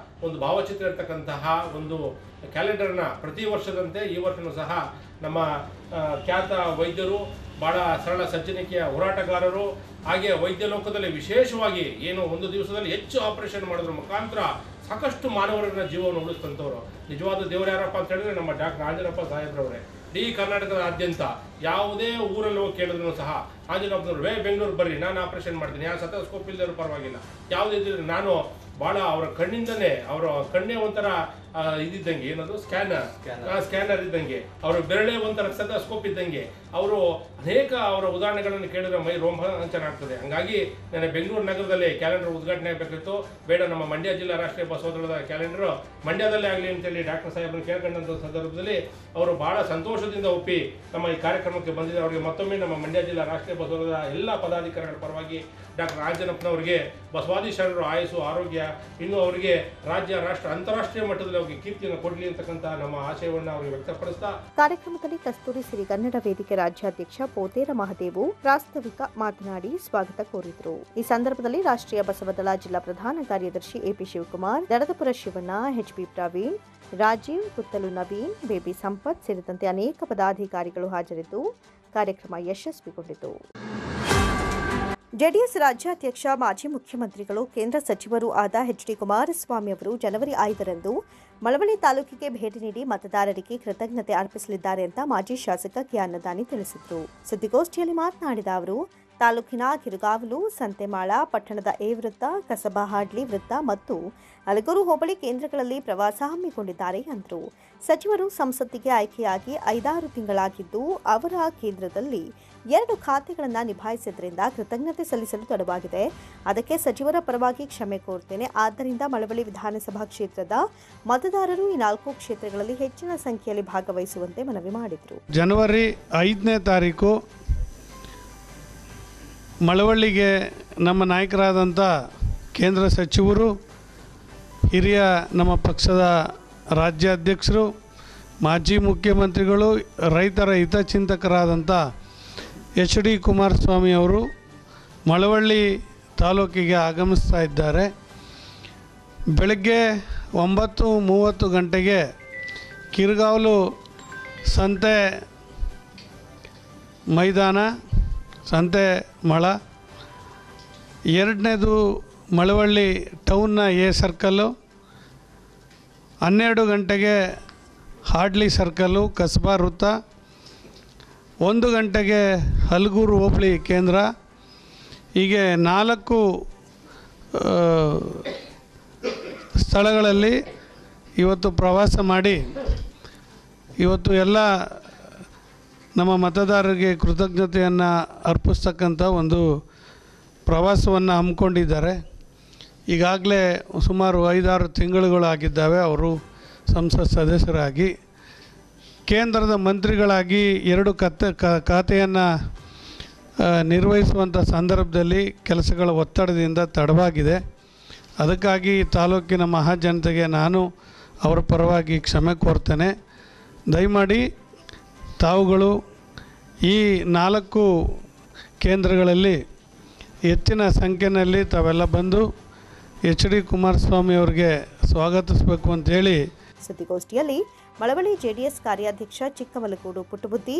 ಒಂದು ಭಾವಚಿತ್ರ ಇರ್ತಕ್ಕಂತಹ ಒಂದು ಕ್ಯಾಲೆಂಡರ್ನ ಪ್ರತಿ ವರ್ಷದಂತೆ ಈ ವರ್ಷವೂ ಸಹ ನಮ್ಮ ಖ್ಯಾತ ವೈದ್ಯರು, ಭಾಳ ಸರಳ ಸಜ್ಜನಿಕೆಯ ಹೋರಾಟಗಾರರು, ಹಾಗೆ ವೈದ್ಯ ಲೋಕದಲ್ಲಿ ವಿಶೇಷವಾಗಿ ಏನು ಒಂದು ದಿವಸದಲ್ಲಿ ಹೆಚ್ಚು ಆಪರೇಷನ್ ಮಾಡೋದ್ರ ಮುಖಾಂತರ ಸಾಕಷ್ಟು ಮಾನವರನ್ನ ಜೀವವನ್ನು ಉಳಿಸ್ತಂಥವ್ರು. ನಿಜವಾದ ದೇವರು ಯಾರಪ್ಪ ಅಂತ ಹೇಳಿದ್ರೆ ನಮ್ಮ ಡಾಕ್ಟರ್ ಆಂಜನಪ್ಪ ಸಾಹೇಬ್ರವರೇ. ಇಡೀ ಕರ್ನಾಟಕದಾದ್ಯಂತ ಯಾವುದೇ ಊರಲ್ಲಿ ಹೋಗಿ ಕೇಳಿದ್ರು ಸಹ ಆಂಜನಪ್ಪನವ್ರು ಬೆಂಗಳೂರು ಬರ್ರಿ, ನಾನು ಆಪರೇಷನ್ ಮಾಡ್ತೀನಿ, ಯಾವ ಸತಸ್ಕೋಪ್ ಇಲ್ಲದರೂ ಪರವಾಗಿಲ್ಲ, ಯಾವುದಿದ್ರೆ ನಾನು ಭಾಳ ಅವರ ಕಣ್ಣಿಂದನೇ, ಅವರ ಕಣ್ಣೇ ಒಂಥರ ಇದ್ದಂಗೆ, ಏನದು ಸ್ಕ್ಯಾನರ್ ಇದ್ದಂಗೆ, ಅವರ ಬೆರಳೇ ಒಂಥರ ಸತಸ್ಕೋಪ್ ಇದ್ದಂಗೆ, ಅವರು ಅನೇಕ ಅವರ ಉದಾಹರಣೆಗಳನ್ನು ಕೇಳಿದ್ರೆ ಮೈ ರೋಮಾಂಚನ ಆಗ್ತದೆ. ಹಾಗಾಗಿ ನಾನು ಬೆಂಗಳೂರು ನಗರದಲ್ಲಿ ಕ್ಯಾಲೆಂಡರ್ ಉದ್ಘಾಟನೆ ಆಗಬೇಕಿತ್ತು. ಬೇಡ, ನಮ್ಮ ಮಂಡ್ಯ ಜಿಲ್ಲಾ ರಾಷ್ಟ್ರೀಯ ಬಸವದಳದ ಕ್ಯಾಲೆಂಡರ್ ಮಂಡ್ಯದಲ್ಲೇ ಆಗಲಿ ಅಂತೇಳಿ ಡಾಕ್ಟರ್ ಸಾಹೇಬ್ರನ್ನು ಕೇಳ್ಕೊಂಡಂಥ ಸಂದರ್ಭದಲ್ಲಿ ಅವರು ಬಹಳ ಸಂತೋಷದಿಂದ ಒಪ್ಪಿ ನಮ್ಮ ಈ ಕಾರ್ಯಕ್ರಮಕ್ಕೆ ಬಂದಿದೆ. ಅವರಿಗೆ ಮತ್ತೊಮ್ಮೆ ನಮ್ಮ ಮಂಡ್ಯ ಜಿಲ್ಲಾ ರಾಷ್ಟ್ರೀಯ ಬಸವದಳದ ಎಲ್ಲ ಪದಾಧಿಕಾರಿಗಳ ಪರವಾಗಿ ಡಾಕ್ಟರ್ ಆಂಜನಪ್ಪನವರಿಗೆ ಬಸವಾದಿ ಶರಣರು ಆಯಸ್ಸು, ಆರೋಗ್ಯ, ಇನ್ನು ಅವರಿಗೆ ರಾಜ್ಯ, ರಾಷ್ಟ್ರ, ಅಂತಾರಾಷ್ಟ್ರೀಯ ಮಟ್ಟದಲ್ಲಿ ಅವರಿಗೆ ಕೀರ್ತಿಯನ್ನು ಕೊಡಲಿ ಅಂತಕ್ಕಂಥ ನಮ್ಮ ಆಶಯವನ್ನು ಅವರಿಗೆ ವ್ಯಕ್ತಪಡಿಸ್ತಾ ಕಾರ್ಯಕ್ರಮದಲ್ಲಿ ಕಸ್ತೂರಿ ಸಿರಿಗನ್ನಡ ವೇದಿಕೆ ರಾಜ್ಯಾಧ್ಯಕ್ಷ ಪೋತೇರ ಮಹದೇವು ಪ್ರಾಸ್ತಾವಿಕ ಮಾತನಾಡಿ ಸ್ವಾಗತ ಕೋರಿದರು. ಈ ಸಂದರ್ಭದಲ್ಲಿ ರಾಷ್ಟ್ರೀಯ ಬಸವದಳ ಜಿಲ್ಲಾ ಪ್ರಧಾನ ಕಾರ್ಯದರ್ಶಿ ಎಪಿ ಶಿವಕುಮಾರ್, ದಡದಪುರ ಶಿವಣ್ಣ, ಎಚ್ಪಿ ಪ್ರವೀಣ್, ರಾಜೀವ್, ಕುತ್ತಲು ನವೀನ್, ಬೇಬಿ ಸಂಪತ್ ಸೇರಿದಂತೆ ಅನೇಕ ಪದಾಧಿಕಾರಿಗಳು ಹಾಜರಿದ್ದು ಕಾರ್ಯಕ್ರಮ ಯಶಸ್ವಿಗೊಂಡಿತು. ಜೆಡಿಎಸ್ ರಾಜ್ಯಾಧ್ಯಕ್ಷ ಮಾಜಿ ಮುಖ್ಯಮಂತ್ರಿಗಳು ಕೇಂದ್ರ ಸಚಿವರೂ ಆದ ಎಚ್.ಡಿ. ಕುಮಾರಸ್ವಾಮಿ ಅವರು ಜನವರಿ 5ರಂದು ಮಳವಳ್ಳಿ ತಾಲೂಕಿಗೆ ಭೇಟಿ ನೀಡಿ ಮತದಾರರಿಗೆ ಕೃತಜ್ಞತೆ ಅರ್ಪಿಸಲಿದ್ದಾರೆ ಅಂತ ಮಾಜಿ ಶಾಸಕ ಕೆ ಅನ್ನದಾನಿ ತಿಳಿಸಿದರು. ಸುದ್ದಿಗೋಷ್ಠಿಯಲ್ಲಿ ಮಾತನಾಡಿದ ಅವರು, ತಾಲೂಕಿನ ಕಿರುಗಾವಲು, ಸಂತೆಮಾಳ, ಪಟ್ಟಣದ ಎ ವೃತ್ತ, ಕಸಬಾಹಾಡ್ಲಿ ವೃತ್ತ ಮತ್ತು ಅಲಗೂರು ಹೋಬಳಿ ಕೇಂದ್ರಗಳಲ್ಲಿ ಪ್ರವಾಸ ಹಮ್ಮಿಕೊಂಡಿದ್ದಾರೆ ಎಂದರು. ಸಚಿವರು ಸಂಸತ್ತಿಗೆ ಆಯ್ಕೆಯಾಗಿ 5-6 ತಿಂಗಳಾಗಿದ್ದು ಅವರ ಕೇಂದ್ರದಲ್ಲಿ 2 ಖಾತೆಗಳನ್ನು ನಿಭಾಯಿಸಿದ್ರಿಂದ ಕೃತಜ್ಞತೆ ಸಲ್ಲಿಸಲು ತಡವಾಗಿದೆ. ಅದಕ್ಕೆ ಸಚಿವರ ಪರವಾಗಿ ಕ್ಷಮೆ ಕೋರುತ್ತೇನೆ. ಆದ್ದರಿಂದ ಮಳವಳ್ಳಿ ವಿಧಾನಸಭಾ ಕ್ಷೇತ್ರದ ಮತದಾರರು ಈ 4 ಕ್ಷೇತ್ರಗಳಲ್ಲಿ ಹೆಚ್ಚಿನ ಸಂಖ್ಯೆಯಲ್ಲಿ ಭಾಗವಹಿಸುವಂತೆ ಮನವಿ ಮಾಡಿದರು. ಜನವರಿ 5ನೇ ತಾರೀಕು ಮಳವಳ್ಳಿಗೆ ನಮ್ಮ ನಾಯಕರಾದಂಥ ಕೇಂದ್ರ ಸಚಿವರು, ಹಿರಿಯ ನಮ್ಮ ಪಕ್ಷದ ರಾಜ್ಯಾಧ್ಯಕ್ಷರು, ಮಾಜಿ ಮುಖ್ಯಮಂತ್ರಿಗಳು, ರೈತರ ಹಿತಚಿಂತಕರಾದಂಥ ಎಚ್.ಡಿ. ಕುಮಾರಸ್ವಾಮಿ ಅವರು ಮಳವಳ್ಳಿ ತಾಲೂಕಿಗೆ ಆಗಮಿಸ್ತಾ ಇದ್ದಾರೆ. ಬೆಳಗ್ಗೆ 9:30 ಗಂಟೆಗೆ ಕಿರುಗಾವಲು ಸಂತೆ ಮೈದಾನ, ಸಂತೆ ಮಳ, 2ನೇದು ಮಳವಳ್ಳಿ ಟೌನ್ನ ಎ ಸರ್ಕಲ್ಲು, 12 ಗಂಟೆಗೆ ಹಾಡ್ಲಿ ಸರ್ಕಲ್ಲು, ಕಸ್ಬಾ ವೃತ್ತ, 1 ಗಂಟೆಗೆ ಹಲಗೂರು ಹೋಬಳಿ ಕೇಂದ್ರ. ಹೀಗೆ 4 ಸ್ಥಳಗಳಲ್ಲಿ ಇವತ್ತು ಪ್ರವಾಸ ಮಾಡಿ ಇವತ್ತು ಎಲ್ಲ ನಮ್ಮ ಮತದಾರರಿಗೆ ಕೃತಜ್ಞತೆಯನ್ನು ಅರ್ಪಿಸ್ತಕ್ಕಂಥ ಒಂದು ಪ್ರವಾಸವನ್ನು ಹಮ್ಮಿಕೊಂಡಿದ್ದಾರೆ. ಈಗಾಗಲೇ ಸುಮಾರು 5-6 ತಿಂಗಳುಗಳಾಗಿದ್ದಾವೆ ಅವರು ಸಂಸತ್ ಸದಸ್ಯರಾಗಿ. ಕೇಂದ್ರದ ಮಂತ್ರಿಗಳಾಗಿ 2 ಖಾತೆಯನ್ನು ನಿರ್ವಹಿಸುವಂಥ ಸಂದರ್ಭದಲ್ಲಿ ಕೆಲಸಗಳ ಒತ್ತಡದಿಂದ ತಡವಾಗಿದೆ. ಅದಕ್ಕಾಗಿ ತಾಲೂಕಿನ ಮಹಾಜನತೆಗೆ ನಾನು ಅವರ ಪರವಾಗಿ ಕ್ಷಮೆ ಕೋರ್ತೇನೆ. ದಯಮಾಡಿ ತಾವುಗಳು ಈ 4 ಕೇಂದ್ರಗಳಲ್ಲಿ ಹೆಚ್ಚಿನ ಸಂಖ್ಯೆಯಲ್ಲಿ ತಾವೆಲ್ಲ ಬಂದು HD ಕುಮಾರಸ್ವಾಮಿ ಅವರಿಗೆ ಸ್ವಾಗತಿಸಬೇಕು ಅಂತೇಳಿ. ಸುದ್ದಿಗೋಷ್ಠಿಯಲ್ಲಿ ಮಳವಳ್ಳಿ ಜೆಡಿಎಸ್ ಕಾರ್ಯಾಧ್ಯಕ್ಷ ಚಿಕ್ಕಮಲಗೂಡು ಪುಟ್ಟಬುದ್ದಿ,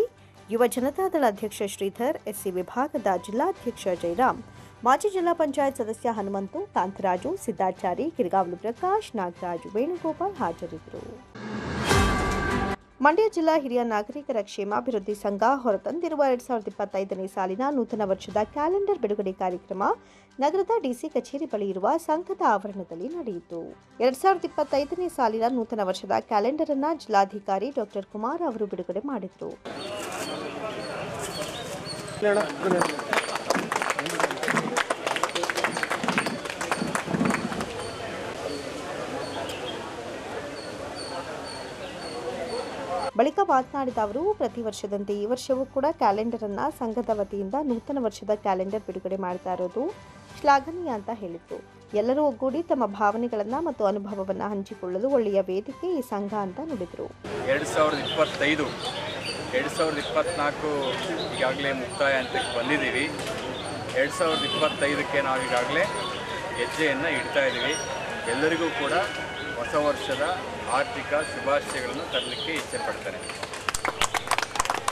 ಯುವ ಜನತಾದಳ ಅಧ್ಯಕ್ಷ ಶ್ರೀಧರ್, SC ವಿಭಾಗದ ಜಿಲ್ಲಾಧ್ಯಕ್ಷ ಜಯರಾಮ್, ಮಾಜಿ ಜಿಲ್ಲಾ ಪಂಚಾಯತ್ ಸದಸ್ಯ ಹನುಮಂತು, ಕಾಂತರಾಜು, ಸಿದ್ದಾಚಾರಿ, ಕಿರಿಗಾವಲು ಪ್ರಕಾಶ್, ನಾಗರಾಜು, ವೇಣುಗೋಪಾಲ್ ಹಾಜರಿದ್ದರು. ಮಂಡ್ಯ ಜಿಲ್ಲಾ ಹಿರಿಯ ನಾಗರಿಕರ ಕ್ಷೇಮಾಭಿವೃದ್ಧಿ ಸಂಘ ಹೊರತಂದಿರುವ 2025ನೇ ಸಾಲಿನ ನೂತನ ವರ್ಷದ ಕ್ಯಾಲೆಂಡರ್ ಬಿಡುಗಡೆ ಕಾರ್ಯಕ್ರಮ ನಗರದ ಡಿಸಿ ಕಚೇರಿ ಬಳಿ ಇರುವ ಸಂಘದ ಆವರಣದಲ್ಲಿ ನಡೆಯಿತು. 2025ನೇ ಸಾಲಿನ ನೂತನ ವರ್ಷದ ಕ್ಯಾಲೆಂಡರ್ ಅನ್ನು ಜಿಲ್ಲಾಧಿಕಾರಿ ಡಾಕ್ಟರ್ ಕುಮಾರ್ ಅವರು ಬಿಡುಗಡೆ ಮಾಡಿದರು. ಬಳಿಕ ಮಾತನಾಡಿದ ಅವರು, ಪ್ರತಿ ವರ್ಷದಂತೆ ಈ ವರ್ಷವೂ ಕೂಡ ಕ್ಯಾಲೆಂಡರ್ ಅನ್ನು ಸಂಘದ ವತಿಯಿಂದ ನೂತನ ವರ್ಷದ ಕ್ಯಾಲೆಂಡರ್ ಬಿಡುಗಡೆ ಮಾಡ್ತಾ ಇರೋದು ಶ್ಲಾಘನೀಯ ಅಂತ ಹೇಳಿದ್ರು. ಎಲ್ಲರೂ ಒಗ್ಗೂಡಿ ತಮ್ಮ ಭಾವನೆಗಳನ್ನು ಮತ್ತು ಅನುಭವವನ್ನು ಹಂಚಿಕೊಳ್ಳಲು ಒಳ್ಳೆಯ ವೇದಿಕೆ ಈ ಸಂಘ ಅಂತ ನುಡಿದರು. 2025 2024 ಈಗಾಗಲೇ ಮುಕ್ತಾಯ ಹಂತಕ್ಕೆ ಬಂದಿದ್ದೀವಿ. 2025ಕ್ಕೆ ನಾವು ಈಗಾಗಲೇ ಹೆಜ್ಜೆಯನ್ನು ಇಡ್ತಾ ಇದ್ದೀವಿ. ಎಲ್ಲರಿಗೂ ಕೂಡ ಹೊಸ ವರ್ಷದ ಆರ್ಥಿಕ ಶುಭಾಶಯಗಳನ್ನು ತರಲಿಕ್ಕೆ ಇಚ್ಛೆ ಪಡ್ತಾರೆ.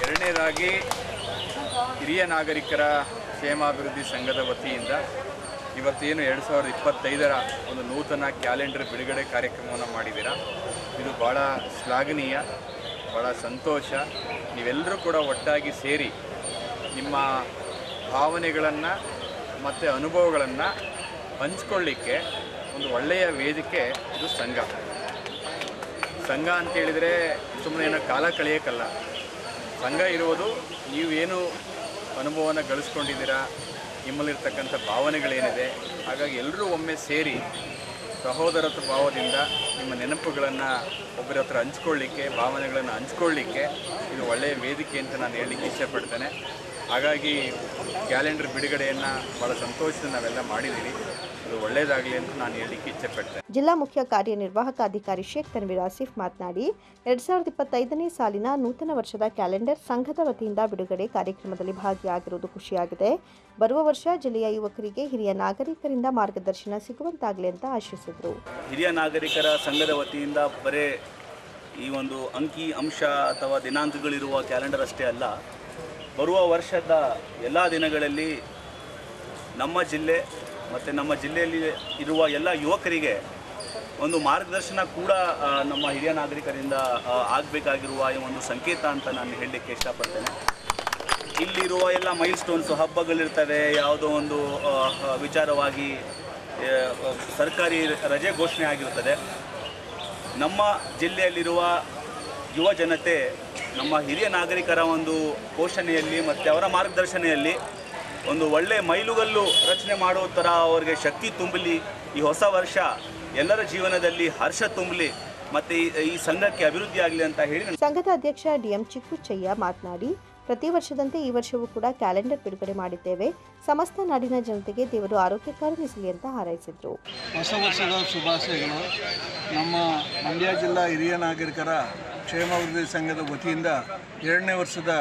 ಎರಡನೇದಾಗಿ ಹಿರಿಯ ನಾಗರಿಕರ ಕ್ಷೇಮಾಭಿವೃದ್ಧಿ ಸಂಘದ ವತಿಯಿಂದ ಇವತ್ತೇನು 2025ರ ಒಂದು ನೂತನ ಕ್ಯಾಲೆಂಡರ್ ಬಿಡುಗಡೆ ಕಾರ್ಯಕ್ರಮವನ್ನು ಮಾಡಿದ್ದೀರಾ, ಇದು ಭಾಳ ಶ್ಲಾಘನೀಯ, ಭಾಳ ಸಂತೋಷ. ನೀವೆಲ್ಲರೂ ಕೂಡ ಒಟ್ಟಾಗಿ ಸೇರಿ ನಿಮ್ಮ ಭಾವನೆಗಳನ್ನು ಮತ್ತು ಅನುಭವಗಳನ್ನು ಹಂಚ್ಕೊಳ್ಳಿಕ್ಕೆ ಒಂದು ಒಳ್ಳೆಯ ವೇದಿಕೆ ಇದು ಸಂಘ. ಸಂಘ ಅಂತೇಳಿದರೆ ಸುಮ್ಮನೆ ಏನೋ ಕಾಲ ಕಳೆಯೋಕ್ಕಲ್ಲ. ಸಂಘ ಇರುವುದು ನೀವೇನು ಅನುಭವನ ಗಳಿಸ್ಕೊಂಡಿದ್ದೀರಾ, ನಿಮ್ಮಲ್ಲಿರ್ತಕ್ಕಂಥ ಭಾವನೆಗಳೇನಿದೆ, ಹಾಗಾಗಿ ಎಲ್ಲರೂ ಒಮ್ಮೆ ಸೇರಿ ಸಹೋದರತ್ವ ಭಾವದಿಂದ ನಿಮ್ಮ ನೆನಪುಗಳನ್ನು ಒಬ್ಬರ ಹತ್ರ ಹಂಚ್ಕೊಳ್ಳಿಕ್ಕೆ, ಭಾವನೆಗಳನ್ನು ಹಂಚ್ಕೊಳ್ಳಿಕ್ಕೆ ಇದು ಒಳ್ಳೆಯ ವೇದಿಕೆ ಅಂತ ನಾನು ಹೇಳಲಿಕ್ಕೆ ಇಷ್ಟಪಡ್ತೇನೆ. ಹಾಗಾಗಿ ಕ್ಯಾಲೆಂಡರ್ ಬಿಡುಗಡೆಯನ್ನು ಭಾಳ ಸಂತೋಷದಿಂದ ನಾವೆಲ್ಲ ಮಾಡಿದ್ದೀವಿ. ಇದು ಒಳ್ಳೆಯದಾಗಲಿ ಅಂತ ನಾನು ಹೇಳಲಿಕ್ಕೆ ಇಚ್ಛೆಪಡ್ತೇನೆ. ಜಿಲ್ಲಾ ಮುಖ್ಯ ಕಾರ್ಯನಿರ್ವಾಹಕ ಅಧಿಕಾರಿ ಶೇಖ್ ತನ್ವೀರ್ ಆಸಿಫ್ ಮಾತನಾಡಿ, 2025ನೇ ಸಾಲಿನ ನೂತನ ವರ್ಷದ ಕ್ಯಾಲೆಂಡರ್ ಸಂಘದ ವತಿಯಿಂದ ಬಿಡುಗಡೆ ಕಾರ್ಯಕ್ರಮದಲ್ಲಿ ಭಾಗಿಯಾಗಿರುವುದು ಖುಷಿಯಾಗಿದೆ. ಬರುವ ವರ್ಷ ಜಿಲ್ಲೆಯ ಯುವಕರಿಗೆ ಹಿರಿಯ ನಾಗರಿಕರಿಂದ ಮಾರ್ಗದರ್ಶನ ಸಿಗುವಂತಾಗಲಿ ಅಂತ ಆಶಿಸಿದರು. ಹಿರಿಯ ನಾಗರಿಕರ ಸಂಘದ ವತಿಯಿಂದ ಬರೇ ಈ ಒಂದು ಅಂಕಿ ಅಂಶ ಅಥವಾ ದಿನಾಂಕಗಳಿರುವ ಕ್ಯಾಲೆಂಡರ್ ಅಷ್ಟೇ ಅಲ್ಲ, ಬರುವ ವರ್ಷದ ಎಲ್ಲ ದಿನಗಳಲ್ಲಿ ನಮ್ಮ ಜಿಲ್ಲೆ ಮತ್ತು ನಮ್ಮ ಜಿಲ್ಲೆಯಲ್ಲಿ ಇರುವ ಎಲ್ಲ ಯುವಕರಿಗೆ ಒಂದು ಮಾರ್ಗದರ್ಶನ ಕೂಡ ನಮ್ಮ ಹಿರಿಯ ನಾಗರಿಕರಿಂದ ಆಗಬೇಕಾಗಿರುವ ಈ ಒಂದು ಸಂಕೇತ ಅಂತ ನಾನು ಹೇಳಲಿಕ್ಕೆ ಇಷ್ಟಪಡ್ತೇನೆ. ಇಲ್ಲಿರುವ ಎಲ್ಲ ಮೈಲ್ ಸ್ಟೋನ್ಸು, ಹಬ್ಬಗಳಿರ್ತವೆ, ಯಾವುದೋ ಒಂದು ವಿಚಾರವಾಗಿ ಸರ್ಕಾರಿ ರಜೆ ಘೋಷಣೆ ಆಗಿರುತ್ತದೆ. ನಮ್ಮ ಜಿಲ್ಲೆಯಲ್ಲಿರುವ ಯುವ ಜನತೆ ನಮ್ಮ ಹಿರಿಯ ನಾಗರಿಕರ ಒಂದು ಪೋಷಣೆಯಲ್ಲಿ ಮತ್ತು ಅವರ ಮಾರ್ಗದರ್ಶನೆಯಲ್ಲಿ ಒಂದು ಒಳ್ಳೆಯ ಮೈಲುಗಲ್ಲು ರಚನೆ ಮಾಡುವ ಥರ ಅವರಿಗೆ ಶಕ್ತಿ ತುಂಬಲಿ. ಈ ಹೊಸ ವರ್ಷ ಎಲ್ಲರ ಜೀವನದಲ್ಲಿ ಹರ್ಷ ತುಂಬಲಿ ಮತ್ತು ಈ ಸಂಘಕ್ಕೆ ಅಭಿವೃದ್ಧಿ ಆಗಲಿ ಅಂತ ಹೇಳಿ ಸಂಘದ ಅಧ್ಯಕ್ಷ DM ಚಿಕ್ಕುಚ್ಚಯ್ಯ ಮಾತನಾಡಿ, ಪ್ರತಿ ವರ್ಷದಂತೆ ಈ ವರ್ಷವೂ ಕೂಡ ಕ್ಯಾಲೆಂಡರ್ ಬಿಡುಗಡೆ ಮಾಡಿದ್ದೇವೆ. ಸಮಸ್ತ ನಾಡಿನ ಜನತೆಗೆ ದೇವರು ಆರೋಗ್ಯ ಕರುಣಿಸಲಿ ಅಂತ ಹಾರೈಸಿದರು. ಹೊಸ ವರ್ಷದ ಶುಭಾಶಯಗಳು. ನಮ್ಮ ಮಂಡ್ಯ ಜಿಲ್ಲಾ ಹಿರಿಯ ನಾಗರಿಕರ ಕ್ಷೇಮಾಭಿವೃದ್ಧಿ ಸಂಘದ ವತಿಯಿಂದ 2ನೇ ವರ್ಷದ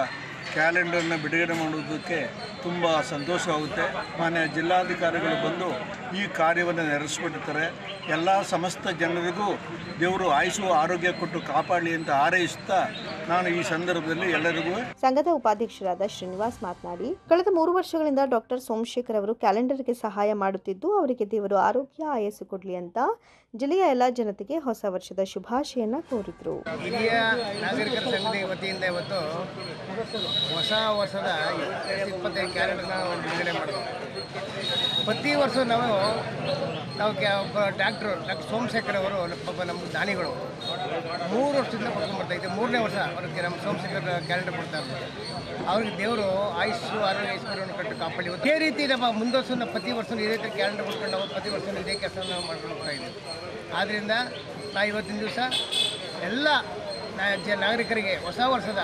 ಕ್ಯಾಲೆಂಡರ್ನ ಬಿಡುಗಡೆ ಮಾಡುವುದಕ್ಕೆ ತುಂಬ ಸಂತೋಷವಾಗುತ್ತೆ. ಮಾನ್ಯ ಜಿಲ್ಲಾಧಿಕಾರಿಗಳು ಬಂದು ಈ ಕಾರ್ಯವನ್ನು ನೆರವೇರಿಸಿಕೊಟ್ಟಿರ್ತಾರೆ. ಎಲ್ಲ ಸಮಸ್ತ ಜನರಿಗೂ ದೇವರು ಆಯುಷು ಆರೋಗ್ಯ ಕೊಟ್ಟು ಕಾಪಾಡಲಿ ಅಂತ ಹಾರೈಸುತ್ತಾ ನಾನು ಈ ಸಂದರ್ಭದಲ್ಲಿ ಎಲ್ಲರಿಗೂ. ಸಂಘದ ಉಪಾಧ್ಯಕ್ಷರಾದ ಶ್ರೀನಿವಾಸ್ ಮಾತನಾಡಿ, ಕಳೆದ 3 ವರ್ಷಗಳಿಂದ ಡಾಕ್ಟರ್ ಸೋಮಶೇಖರ್ ಅವರು ಕ್ಯಾಲೆಂಡರ್ಗೆ ಸಹಾಯ ಮಾಡುತ್ತಿದ್ದು, ಅವರಿಗೆ ದೇವರು ಆರೋಗ್ಯ ಆಯಸ್ಸು ಕೊಡಲಿ ಅಂತ ಜಿಲ್ಲೆಯ ಎಲ್ಲ ಜನತೆಗೆ ಹೊಸ ವರ್ಷದ ಶುಭಾಶಯನ ಕೋರಿದರು. ಹಿರಿಯ ನಾಗರಿಕರ ಸಂಘದ ವತಿಯಿಂದ ಇವತ್ತು ಹೊಸ ವರ್ಷದ 2025 ಕ್ಯಾಲೆಂಡರ್ನ ಬಿಡುಗಡೆ ಮಾಡಿದ್ವಿ. ಪ್ರತಿ ವರ್ಷ ನಾವು ಡಾಕ್ಟರ್ ಸೋಮಶೇಖರ್ ಅವರು ಪಾಪ ನಮ್ಮ ದಾನಿಗಳು 3 ವರ್ಷದಿಂದ ಕೊಡ್ಕೊಂಡು ಬರ್ತಾ ಇದ್ದೆ. 3ನೇ ವರ್ಷ ಅವ್ರಿಗೆ ನಮ್ಮ ಸೋಮಶೇಖರ್ ಕ್ಯಾಲೆಂಡರ್ ಕೊಡ್ತಾ ಇರ್ತಾರೆ. ಅವ್ರಿಗೆ ದೇವರು ಆಯುಷ್ಸು ಆರೋಗ್ಯ ಐಶ್ವರ್ಯವನ್ನು ಕಟ್ಟು ಕಾಪಾಡಿ ಇದೇ ರೀತಿ ನಮ್ಮ ಮುಂದುವರ್ಸೋಣ ಪ್ರತಿ ವರ್ಷ ಇದೇ ರೀತಿ ಕ್ಯಾಲೆಂಡರ್ ಕೊಡ್ಕೊಂಡು ನಾವು ಪ್ರತಿ ವರ್ಷ ಇದೇ ಕೆಲಸ ನಾವು ಮಾಡ್ಕೊಂಡು ಹೋಗ್ತಾ ಇದ್ದೀವಿ. ಆದ್ದರಿಂದ ನಾವು ಇವತ್ತಿನ ದಿವಸ ಎಲ್ಲ ನಾಗರಿಕರಿಗೆ ಹೊಸ ವರ್ಷದ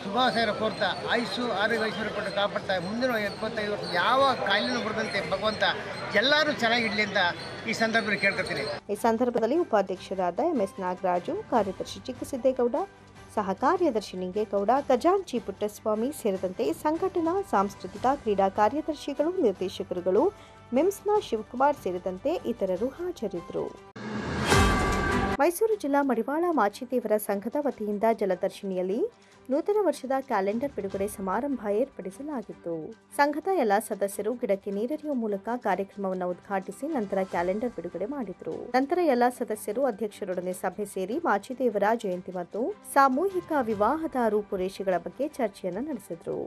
ಶುಭಾಶಯ ಕೋರ್ತಾ ಆಯುಷ್ಸು ಆರೋಗ್ಯ ಐಶ್ವರ್ಯ ಕೊಟ್ಟು ಕಾಪಾಡ್ತಾ ಮುಂದಿನ 25 ವರ್ಷ ಯಾವ ಕಾಯಿಲೆನೂ ಬರದಂತೆ ಭಗವಂತ ಎಲ್ಲರೂ ಚೆನ್ನಾಗಿಡ್ಲಿ ಅಂತ ಈ ಸಂದರ್ಭದಲ್ಲಿ ಕೇಳ್ಕೊತೀನಿ. ಈ ಸಂದರ್ಭದಲ್ಲಿ ಉಪಾಧ್ಯಕ್ಷರಾದ MS ನಾಗರಾಜು, ಕಾರ್ಯದರ್ಶಿ ಚಿಕ್ಕಸಿದ್ದೇಗೌಡ, ಸಹ ಕಾರ್ಯದರ್ಶಿ ನಿಂಗೇಗೌಡ, ಖಜಾಂಚಿ ಪುಟ್ಟಸ್ವಾಮಿ ಸೇರಿದಂತೆ ಸಂಘಟನಾ, ಸಾಂಸ್ಕೃತಿಕ, ಕ್ರೀಡಾ ಕಾರ್ಯದರ್ಶಿಗಳು, ನಿರ್ದೇಶಕರುಗಳು, ಮಿಮ್ಸ್ನ ಶಿವಕುಮಾರ್ ಸೇರಿದಂತೆ ಇತರರು ಹಾಜರಿದ್ದರು. ಮೈಸೂರು ಜಿಲ್ಲಾ ಮಡಿವಾಳ ಮಾಚಿದೇವರ ಸಂಘದ ವತಿಯಿಂದ ಜಲದರ್ಶಿನಿಯಲ್ಲಿ ನೂತನ ವರ್ಷದ ಕ್ಯಾಲೆಂಡರ್ ಬಿಡುಗಡೆ ಸಮಾರಂಭ ಏರ್ಪಡಿಸಲಾಗಿತ್ತು. ಸಂಘದ ಎಲ್ಲ ಸದಸ್ಯರು ಗಿಡಕ್ಕೆ ನೀರೆರೆಯುವ ಮೂಲಕ ಕಾರ್ಯಕ್ರಮವನ್ನು ಉದ್ಘಾಟಿಸಿ ನಂತರ ಕ್ಯಾಲೆಂಡರ್ ಬಿಡುಗಡೆ ಮಾಡಿದರು. ನಂತರ ಎಲ್ಲ ಸದಸ್ಯರು ಅಧ್ಯಕ್ಷರೊಡನೆ ಸಭೆ ಸೇರಿ ಮಾಚಿದೇವರ ಜಯಂತಿ ಮತ್ತು ಸಾಮೂಹಿಕ ವಿವಾಹದ ರೂಪುರೇಷೆಗಳ ಬಗ್ಗೆ ಚರ್ಚೆಯನ್ನು ನಡೆಸಿದರು.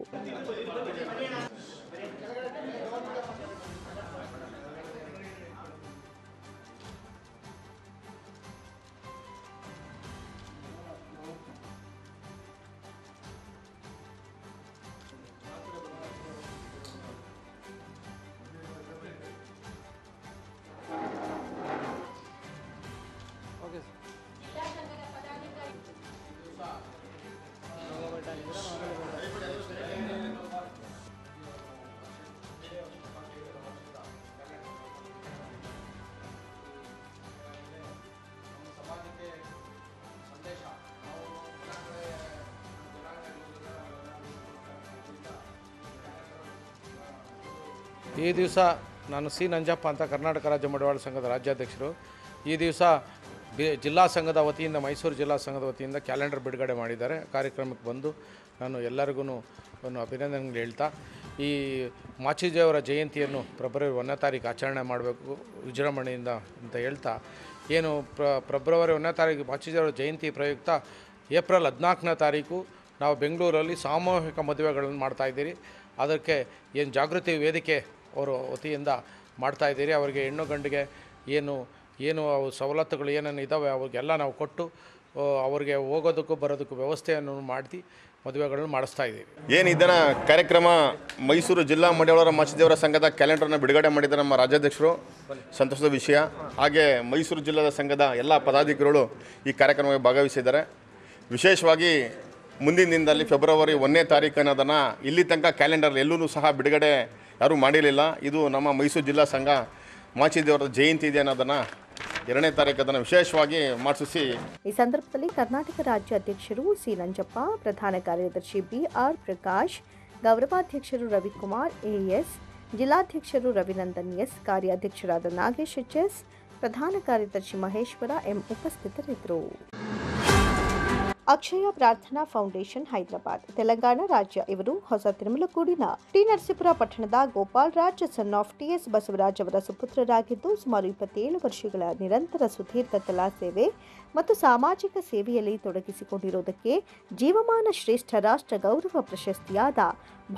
ಈ ದಿವಸ ನಾನು ಸಿ ನಂಜಪ್ಪ ಅಂತ ಕರ್ನಾಟಕ ರಾಜ್ಯ ಮಡಿವಾಳ ಸಂಘದ ರಾಜ್ಯಾಧ್ಯಕ್ಷರು. ಈ ದಿವಸ ಜಿಲ್ಲಾ ಸಂಘದ ವತಿಯಿಂದ ಮೈಸೂರು ಜಿಲ್ಲಾ ಸಂಘದ ವತಿಯಿಂದ ಕ್ಯಾಲೆಂಡರ್ ಬಿಡುಗಡೆ ಮಾಡಿದ್ದಾರೆ. ಕಾರ್ಯಕ್ರಮಕ್ಕೆ ಬಂದು ನಾನು ಎಲ್ಲರಿಗೂ ಒಂದು ಅಭಿನಂದನೆಗಳು ಹೇಳ್ತಾ, ಈ ಮಾಚಿದೇವರ ಜಯಂತಿಯನ್ನು ಫೆಬ್ರವರಿ 1ನೇ ತಾರೀಕು ಆಚರಣೆ ಮಾಡಬೇಕು ವಿಜೃಂಭಣೆಯಿಂದ ಅಂತ ಹೇಳ್ತಾ, ಏನು ಫೆಬ್ರವರಿ 1ನೇ ತಾರೀಕು ಮಾಚಿದೇವರ ಜಯಂತಿ ಪ್ರಯುಕ್ತ ಏಪ್ರಿಲ್ 14ನೇ ತಾರೀಕು ನಾವು ಬೆಂಗಳೂರಲ್ಲಿ ಸಾಮೂಹಿಕ ಮದುವೆಗಳನ್ನು ಮಾಡ್ತಾಯಿದ್ದೀರಿ. ಅದಕ್ಕೆ ಏನು ಜಾಗೃತಿ ವೇದಿಕೆ ಅವರ ವತಿಯಿಂದ ಮಾಡ್ತಾಯಿದ್ದೀರಿ. ಅವರಿಗೆ ಹೆಣ್ಣು ಗಂಡಿಗೆ ಏನು ಸವಲತ್ತುಗಳು ಏನೇನು ಇದ್ದಾವೆ ಅವ್ರಿಗೆಲ್ಲ ನಾವು ಕೊಟ್ಟು ಅವರಿಗೆ ಹೋಗೋದಕ್ಕೂ ಬರೋದಕ್ಕೂ ವ್ಯವಸ್ಥೆಯನ್ನು ಮಾಡಿ ಮದುವೆಗಳನ್ನು ಮಾಡಿಸ್ತಾ ಇದ್ದೀವಿ. ಏನು ಇದನ್ನು ಕಾರ್ಯಕ್ರಮ ಮೈಸೂರು ಜಿಲ್ಲಾ ಮಡಿವಾಳ ಮಾಚಿದೇವರ ಸಂಘದ ಕ್ಯಾಲೆಂಡರ್ನ ಬಿಡುಗಡೆ ಮಾಡಿದ ನಮ್ಮ ರಾಜ್ಯಾಧ್ಯಕ್ಷರು, ಸಂತೋಷದ ವಿಷಯ. ಹಾಗೆ ಮೈಸೂರು ಜಿಲ್ಲಾ ಸಂಘದ ಎಲ್ಲ ಪದಾಧಿಕಾರಿಗಳು ಈ ಕಾರ್ಯಕ್ರಮಕ್ಕೆ ಭಾಗವಹಿಸಿದ್ದಾರೆ. ವಿಶೇಷವಾಗಿ ಮುಂದಿನ ದಿನದಲ್ಲಿ ಫೆಬ್ರವರಿ 1ನೇ ತಾರೀಕು ಅನ್ನೋದನ್ನು ಇಲ್ಲಿ ತನಕ ಕ್ಯಾಲೆಂಡರ್ ಎಲ್ಲೂ ಸಹ ಬಿಡುಗಡೆ ಯಾರೂ ಮಾಡಿರಲಿಲ್ಲ. ಇದು ನಮ್ಮ ಮೈಸೂರು ಜಿಲ್ಲಾ ಸಂಘ ಮಾಚಿದೇವರ ಜಯಂತಿ ಇದೆ ಅನ್ನೋದನ್ನು 2ನೇ ತಾರೀಕು ಅದನ್ನು ವಿಶೇಷವಾಗಿ ಮಾಡಿಸಿ. ಈ ಸಂದರ್ಭದಲ್ಲಿ ಕರ್ನಾಟಕ ರಾಜ್ಯ ಅಧ್ಯಕ್ಷರು ಸಿ ನಂಜಪ್ಪ, ಪ್ರಧಾನ ಕಾರ್ಯದರ್ಶಿ BR Prakash, ಗೌರವಾಧ್ಯಕ್ಷರು Ravikumar AS, ಜಿಲ್ಲಾಧ್ಯಕ್ಷರು Ravinandan S, ಕಾರ್ಯಾಧ್ಯಕ್ಷರಾದ Nagesh HS, ಪ್ರಧಾನ ಕಾರ್ಯದರ್ಶಿ ಮಹೇಶ್ವರ M ಉಪಸ್ಥಿತರಿದ್ದರು. ಅಕ್ಷಯ ಪ್ರಾರ್ಥನಾ ಫೌಂಡೇಶನ್ ಹೈದರಾಬಾದ್, ತೆಲಂಗಾಣ ರಾಜ್ಯ ಇವರು ಹೊಸ ತಿರುಮಲಗೂಡಿನ ಟಿ ನರಸೀಪುರ ಪಟ್ಟಣದ Gopal Raj son of TS Basavaraj ಅವರ ಸುಪುತ್ರರಾಗಿದ್ದು ಸುಮಾರು 27 ವರ್ಷಗಳ ನಿರಂತರ ಸುದೀರ್ಘ ಕಲಾ ಸೇವೆ ಮತ್ತು ಸಾಮಾಜಿಕ ಸೇವೆಯಲ್ಲಿ ತೊಡಗಿಸಿಕೊಂಡಿರುವುದಕ್ಕೆ ಜೀವಮಾನ ಶ್ರೇಷ್ಠ ರಾಷ್ಟ್ರ ಗೌರವ ಪ್ರಶಸ್ತಿಯಾದ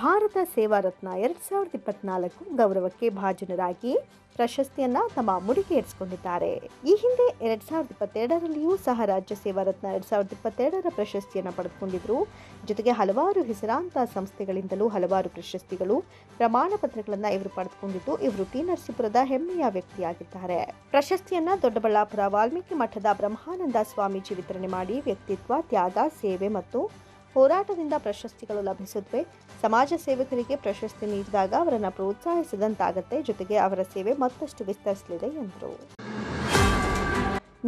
ಭಾರತ ಸೇವಾ ರತ್ನ 2024 ಗೌರವಕ್ಕೆ ಭಾಜನರಾಗಿ ಪ್ರಶಸ್ತಿಯನ್ನ ತಮ್ಮ ಮುಡಿಗೇರಿಸಿಕೊಂಡಿದ್ದಾರೆ. ಈ ಹಿಂದೆ 2022ರಲ್ಲಿಯೂ ಸಹ ರಾಜ್ಯ ಸೇವಾ ರತ್ನ 2022ರ ಪ್ರಶಸ್ತಿಯನ್ನು ಪಡೆದುಕೊಂಡಿದ್ರು. ಜೊತೆಗೆ ಹಲವಾರು ಹೆಸರಾಂತ ಸಂಸ್ಥೆಗಳಿಂದಲೂ ಹಲವಾರು ಪ್ರಶಸ್ತಿಗಳು, ಪ್ರಮಾಣ ಪತ್ರಗಳನ್ನು ಇವರು ಪಡೆದುಕೊಂಡಿದ್ದು ಇವರು ಟಿ ನರಸೀಪುರದ ಹೆಮ್ಮೆಯ ವ್ಯಕ್ತಿಯಾಗಿದ್ದಾರೆ. ಪ್ರಶಸ್ತಿಯನ್ನ ದೊಡ್ಡಬಳ್ಳಾಪುರ ವಾಲ್ಮೀಕಿ ಮಠದ ಬ್ರಹ್ಮಾನಂದ ಸ್ವಾಮೀಜಿ ವಿತರಣೆ ಮಾಡಿ ವ್ಯಕ್ತಿತ್ವ, ತ್ಯಾಗ, ಸೇವೆ ಮತ್ತು ಹೋರಾಟದಿಂದ ಪ್ರಶಸ್ತಿಗಳು ಲಭಿಸುತ್ತವೆ. ಸಮಾಜ ಸೇವಕರಿಗೆ ಪ್ರಶಸ್ತಿ ನೀಡಿದಾಗ ಅವರನ್ನು ಪ್ರೋತ್ಸಾಹಿಸಿದಂತಾಗತ್ತೆ. ಜೊತೆಗೆ ಅವರ ಸೇವೆ ಮತ್ತಷ್ಟು ವಿಸ್ತರಿಸಲಿದೆ ಎಂದರು.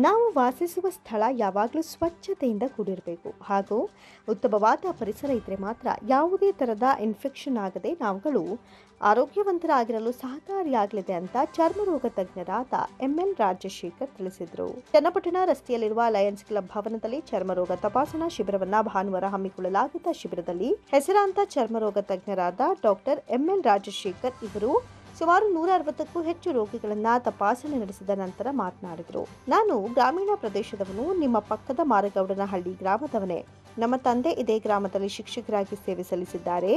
ನಾವು ವಾಸಿಸುವ ಸ್ಥಳ ಯಾವಾಗಲೂ ಸ್ವಚ್ಛತೆಯಿಂದ ಕೂಡಿರಬೇಕು ಹಾಗೂ ಉತ್ತಮವಾದ ಪರಿಸರ ಇದ್ದರೆ ಮಾತ್ರ ಯಾವುದೇ ಥರದ ಇನ್ಫೆಕ್ಷನ್ ಆಗದೆ ನಾವುಗಳು ಆರೋಗ್ಯವಂತರಾಗಿರಲು ಸಹಕಾರಿಯಾಗಲಿದೆ ಅಂತ ಚರ್ಮರೋಗ ತಜ್ಞರಾದ ML ರಾಜಶೇಖರ್ ತಿಳಿಸಿದರು. ಚನ್ನಪಟ್ಟಣ ರಸ್ತೆಯಲ್ಲಿರುವ ಲಯನ್ಸ್ ಕ್ಲಬ್ ಭವನದಲ್ಲಿ ಚರ್ಮರೋಗ ತಪಾಸಣಾ ಶಿಬಿರವನ್ನು ಭಾನುವಾರ ಹಮ್ಮಿಕೊಳ್ಳಲಾಗಿದ್ದ ಶಿಬಿರದಲ್ಲಿ ಹೆಸರಾಂತ ಚರ್ಮರೋಗ ತಜ್ಞರಾದ ಡಾಕ್ಟರ್ ML ರಾಜಶೇಖರ್ ಇವರು ಸುಮಾರು 160ಕ್ಕೂ ಹೆಚ್ಚು ರೋಗಿಗಳನ್ನು ತಪಾಸಣೆ ನಡೆಸಿದ ನಂತರ ಮಾತನಾಡಿದರು. ನಾನು ಗ್ರಾಮೀಣ ಪ್ರದೇಶದವನು, ನಿಮ್ಮ ಪಕ್ಕದ ಮಾರಗೌಡನಹಳ್ಳಿ ಗ್ರಾಮದವನೇ. ನಮ್ಮ ತಂದೆ ಇದೇ ಗ್ರಾಮದಲ್ಲಿ ಶಿಕ್ಷಕರಾಗಿ ಸೇವೆ ಸಲ್ಲಿಸಿದ್ದಾರೆ.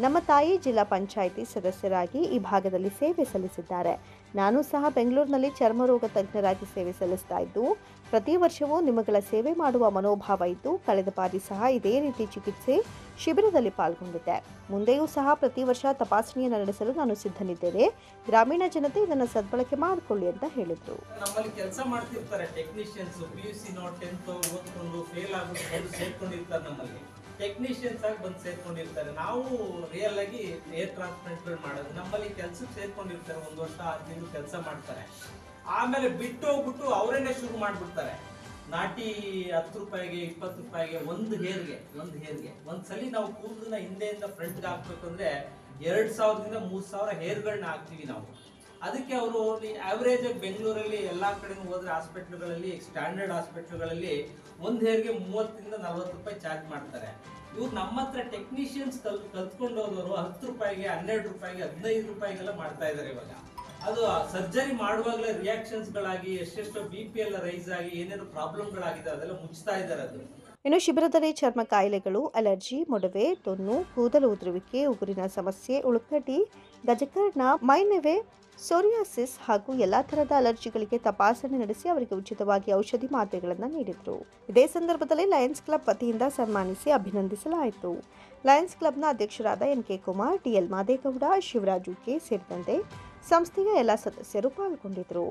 ನಮ್ಮ ತಾಯಿ ಜಿಲ್ಲಾ ಪಂಚಾಯಿತಿ ಸದಸ್ಯರಾಗಿ ಈ ಭಾಗದಲ್ಲಿ ಸೇವೆ ಸಲ್ಲಿಸಿದ್ದಾರೆ. ನಾನು ಸಹ ಬೆಂಗಳೂರಿನಲ್ಲಿ ಚರ್ಮರೋಗ ತಜ್ಞರಾಗಿ ಸೇವೆ ಸಲ್ಲಿಸ್ತಾ ಇದ್ದು ಪ್ರತಿ ವರ್ಷವೂ ನಿಮ್ಮಗಳ ಸೇವೆ ಮಾಡುವ ಮನೋಭಾವ ಇದ್ದು ಕಳೆದ ಬಾರಿ ಸಹ ಇದೇ ರೀತಿ ಚಿಕಿತ್ಸೆ ಶಿಬಿರದಲ್ಲಿ ಪಾಲ್ಗೊಂಡಿದ್ದೆ. ಮುಂದೆಯೂ ಸಹ ಪ್ರತಿ ವರ್ಷ ತಪಾಸಣೆಯನ್ನು ನಡೆಸಲು ನಾನು ಸಿದ್ಧನಿದ್ದೇನೆ. ಗ್ರಾಮೀಣ ಜನತೆ ಇದನ್ನು ಸದ್ಬಳಕೆ ಮಾಡಿಕೊಳ್ಳಿ ಅಂತ ಹೇಳಿದರು. ನಮ್ಮಲ್ಲಿ ಕೆಲಸ ಮಾಡ್ತಿರ್ತಾರೆ ಟೆಕ್ನಿಷಿಯನ್ಸ್, PUC 10th ಓದ್ಕೊಂಡು ಫೇಲ್ ಆಗೋದು ಸೇರ್ಕೊಂಡಿರ್ತಾರೆ. ನಮ್ಮಲ್ಲಿ ಟೆಕ್ನಿಷಿಯನ್ಸ್ ಆಗಿ ಬಂದು ಸೇರ್ಕೊಂಡಿರ್ತಾರೆ. ನಾವು ರಿಯಲ್ ಆಗಿ ಏರ್ ಟ್ರಾನ್ಸ್ಪ್ಲಾಂಟ್ ಮಾಡೋದು. ನಮ್ಮಲ್ಲಿ ಕೆಲ್ಸಕ್ಕೆ ಸೇರ್ಕೊಂಡಿರ್ತಾರೆ, 1 ವರ್ಷ 6 ತಿಂಗಳು ಕೆಲಸ ಮಾಡ್ತಾರೆ. ಆಮೇಲೆ ಬಿಟ್ಟು ಹೋಗ್ಬಿಟ್ಟು ಅವರೇನೆ ಶುರು ಮಾಡಿಬಿಡ್ತಾರೆ. ನಾಟಿ 10 ರೂಪಾಯಿಗೆ 20 ರೂಪಾಯಿಗೆ ಒಂದು ಹೇರ್ಗೆ ಒಂದ್ಸಲಿ ನಾವು ಕೂದಲನ್ನ ಹಿಂದೆಯಿಂದ ಫ್ರಂಟ್ಗೆ ಹಾಕ್ಬೇಕಂದ್ರೆ 2000ದಿಂದ 3000 ಹೇರ್ಗಳನ್ನ ಹಾಕ್ತೀವಿ ನಾವು. ಅದಕ್ಕೆ ಅವರು ಆವ್ರೇಜ್ ಆಗಿ ಬೆಂಗಳೂರಲ್ಲಿ ಎಲ್ಲಾ ಕಡೆನೂ ಹೋದ್ರೆ ಹಾಸ್ಪಿಟ್ಲ್ಗಳಲ್ಲಿ, ಸ್ಟ್ಯಾಂಡರ್ಡ್ ಹಾಸ್ಪಿಟ್ಲ್ಗಳಲ್ಲಿ ಒಂದು ಹೇರ್ಗೆ 30ರಿಂದ 40 ರೂಪಾಯಿ ಚಾರ್ಜ್ ಮಾಡ್ತಾರೆ. ಇವ್ರು ನಮ್ಮ ಹತ್ರ ಟೆಕ್ನಿಷಿಯನ್ಸ್ ಕಲ್ತ್ಕೊಂಡು ಹೋದವರು 10 ರೂಪಾಯಿಗೆ 12 ರೂಪಾಯಿಗೆ 15 ರೂಪಾಯಿಗೆಲ್ಲ ಮಾಡ್ತಾ ಇದ್ದಾರೆ ಇವಾಗ. ಅದು ಸರ್ಜರಿ ಮಾಡುವಾಗಲೇ ರಿಯಾಕ್ಷನ್ಸ್ಗಳಾಗಿ ಎಷ್ಟೆಷ್ಟೋ BP ಎಲ್ಲ ರೈಸ್ ಆಗಿ ಏನೇನು ಪ್ರಾಬ್ಲಮ್ಗಳಾಗಿದೆ ಅದೆಲ್ಲ ಮುಚ್ತಾ ಇದ್ದಾರೆ. ಅದು ಇನ್ನು ಶಿಬಿರದಲ್ಲಿ ಚರ್ಮ ಕಾಯಿಲೆಗಳು, ಅಲರ್ಜಿ, ಮೊಡವೆ, ತೊನ್ನು, ಕೂದಲು ಉದುರುವಿಕೆ, ಉಗುರಿನ ಸಮಸ್ಯೆ, ಉಳ್ಕಡ್ಡಿ, ಗಜಕರ್ಣ, ಮೈನೆವೆ, ಸೋರಿಯಾಸಿಸ್ ಹಾಗೂ ಎಲ್ಲಾ ತರಹದ ಅಲರ್ಜಿಗಳಿಗೆ ತಪಾಸಣೆ ನಡೆಸಿ ಅವರಿಗೆ ಉಚಿತವಾಗಿ ಔಷಧಿ ಮಾತ್ರೆಗಳನ್ನು ನೀಡಿದರು. ಇದೇ ಸಂದರ್ಭದಲ್ಲಿ ಲಯನ್ಸ್ ಕ್ಲಬ್ ವತಿಯಿಂದ ಸನ್ಮಾನಿಸಿ ಅಭಿನಂದಿಸಲಾಯಿತು. ಲಯನ್ಸ್ ಕ್ಲಬ್ನ ಅಧ್ಯಕ್ಷರಾದ NK Kumar, DL Madegowda, Shivaraju K ಸೇರಿದಂತೆ ಸಂಸ್ಥೆಯ ಎಲ್ಲ ಸದಸ್ಯರು ಪಾಲ್ಗೊಂಡಿದ್ದರು.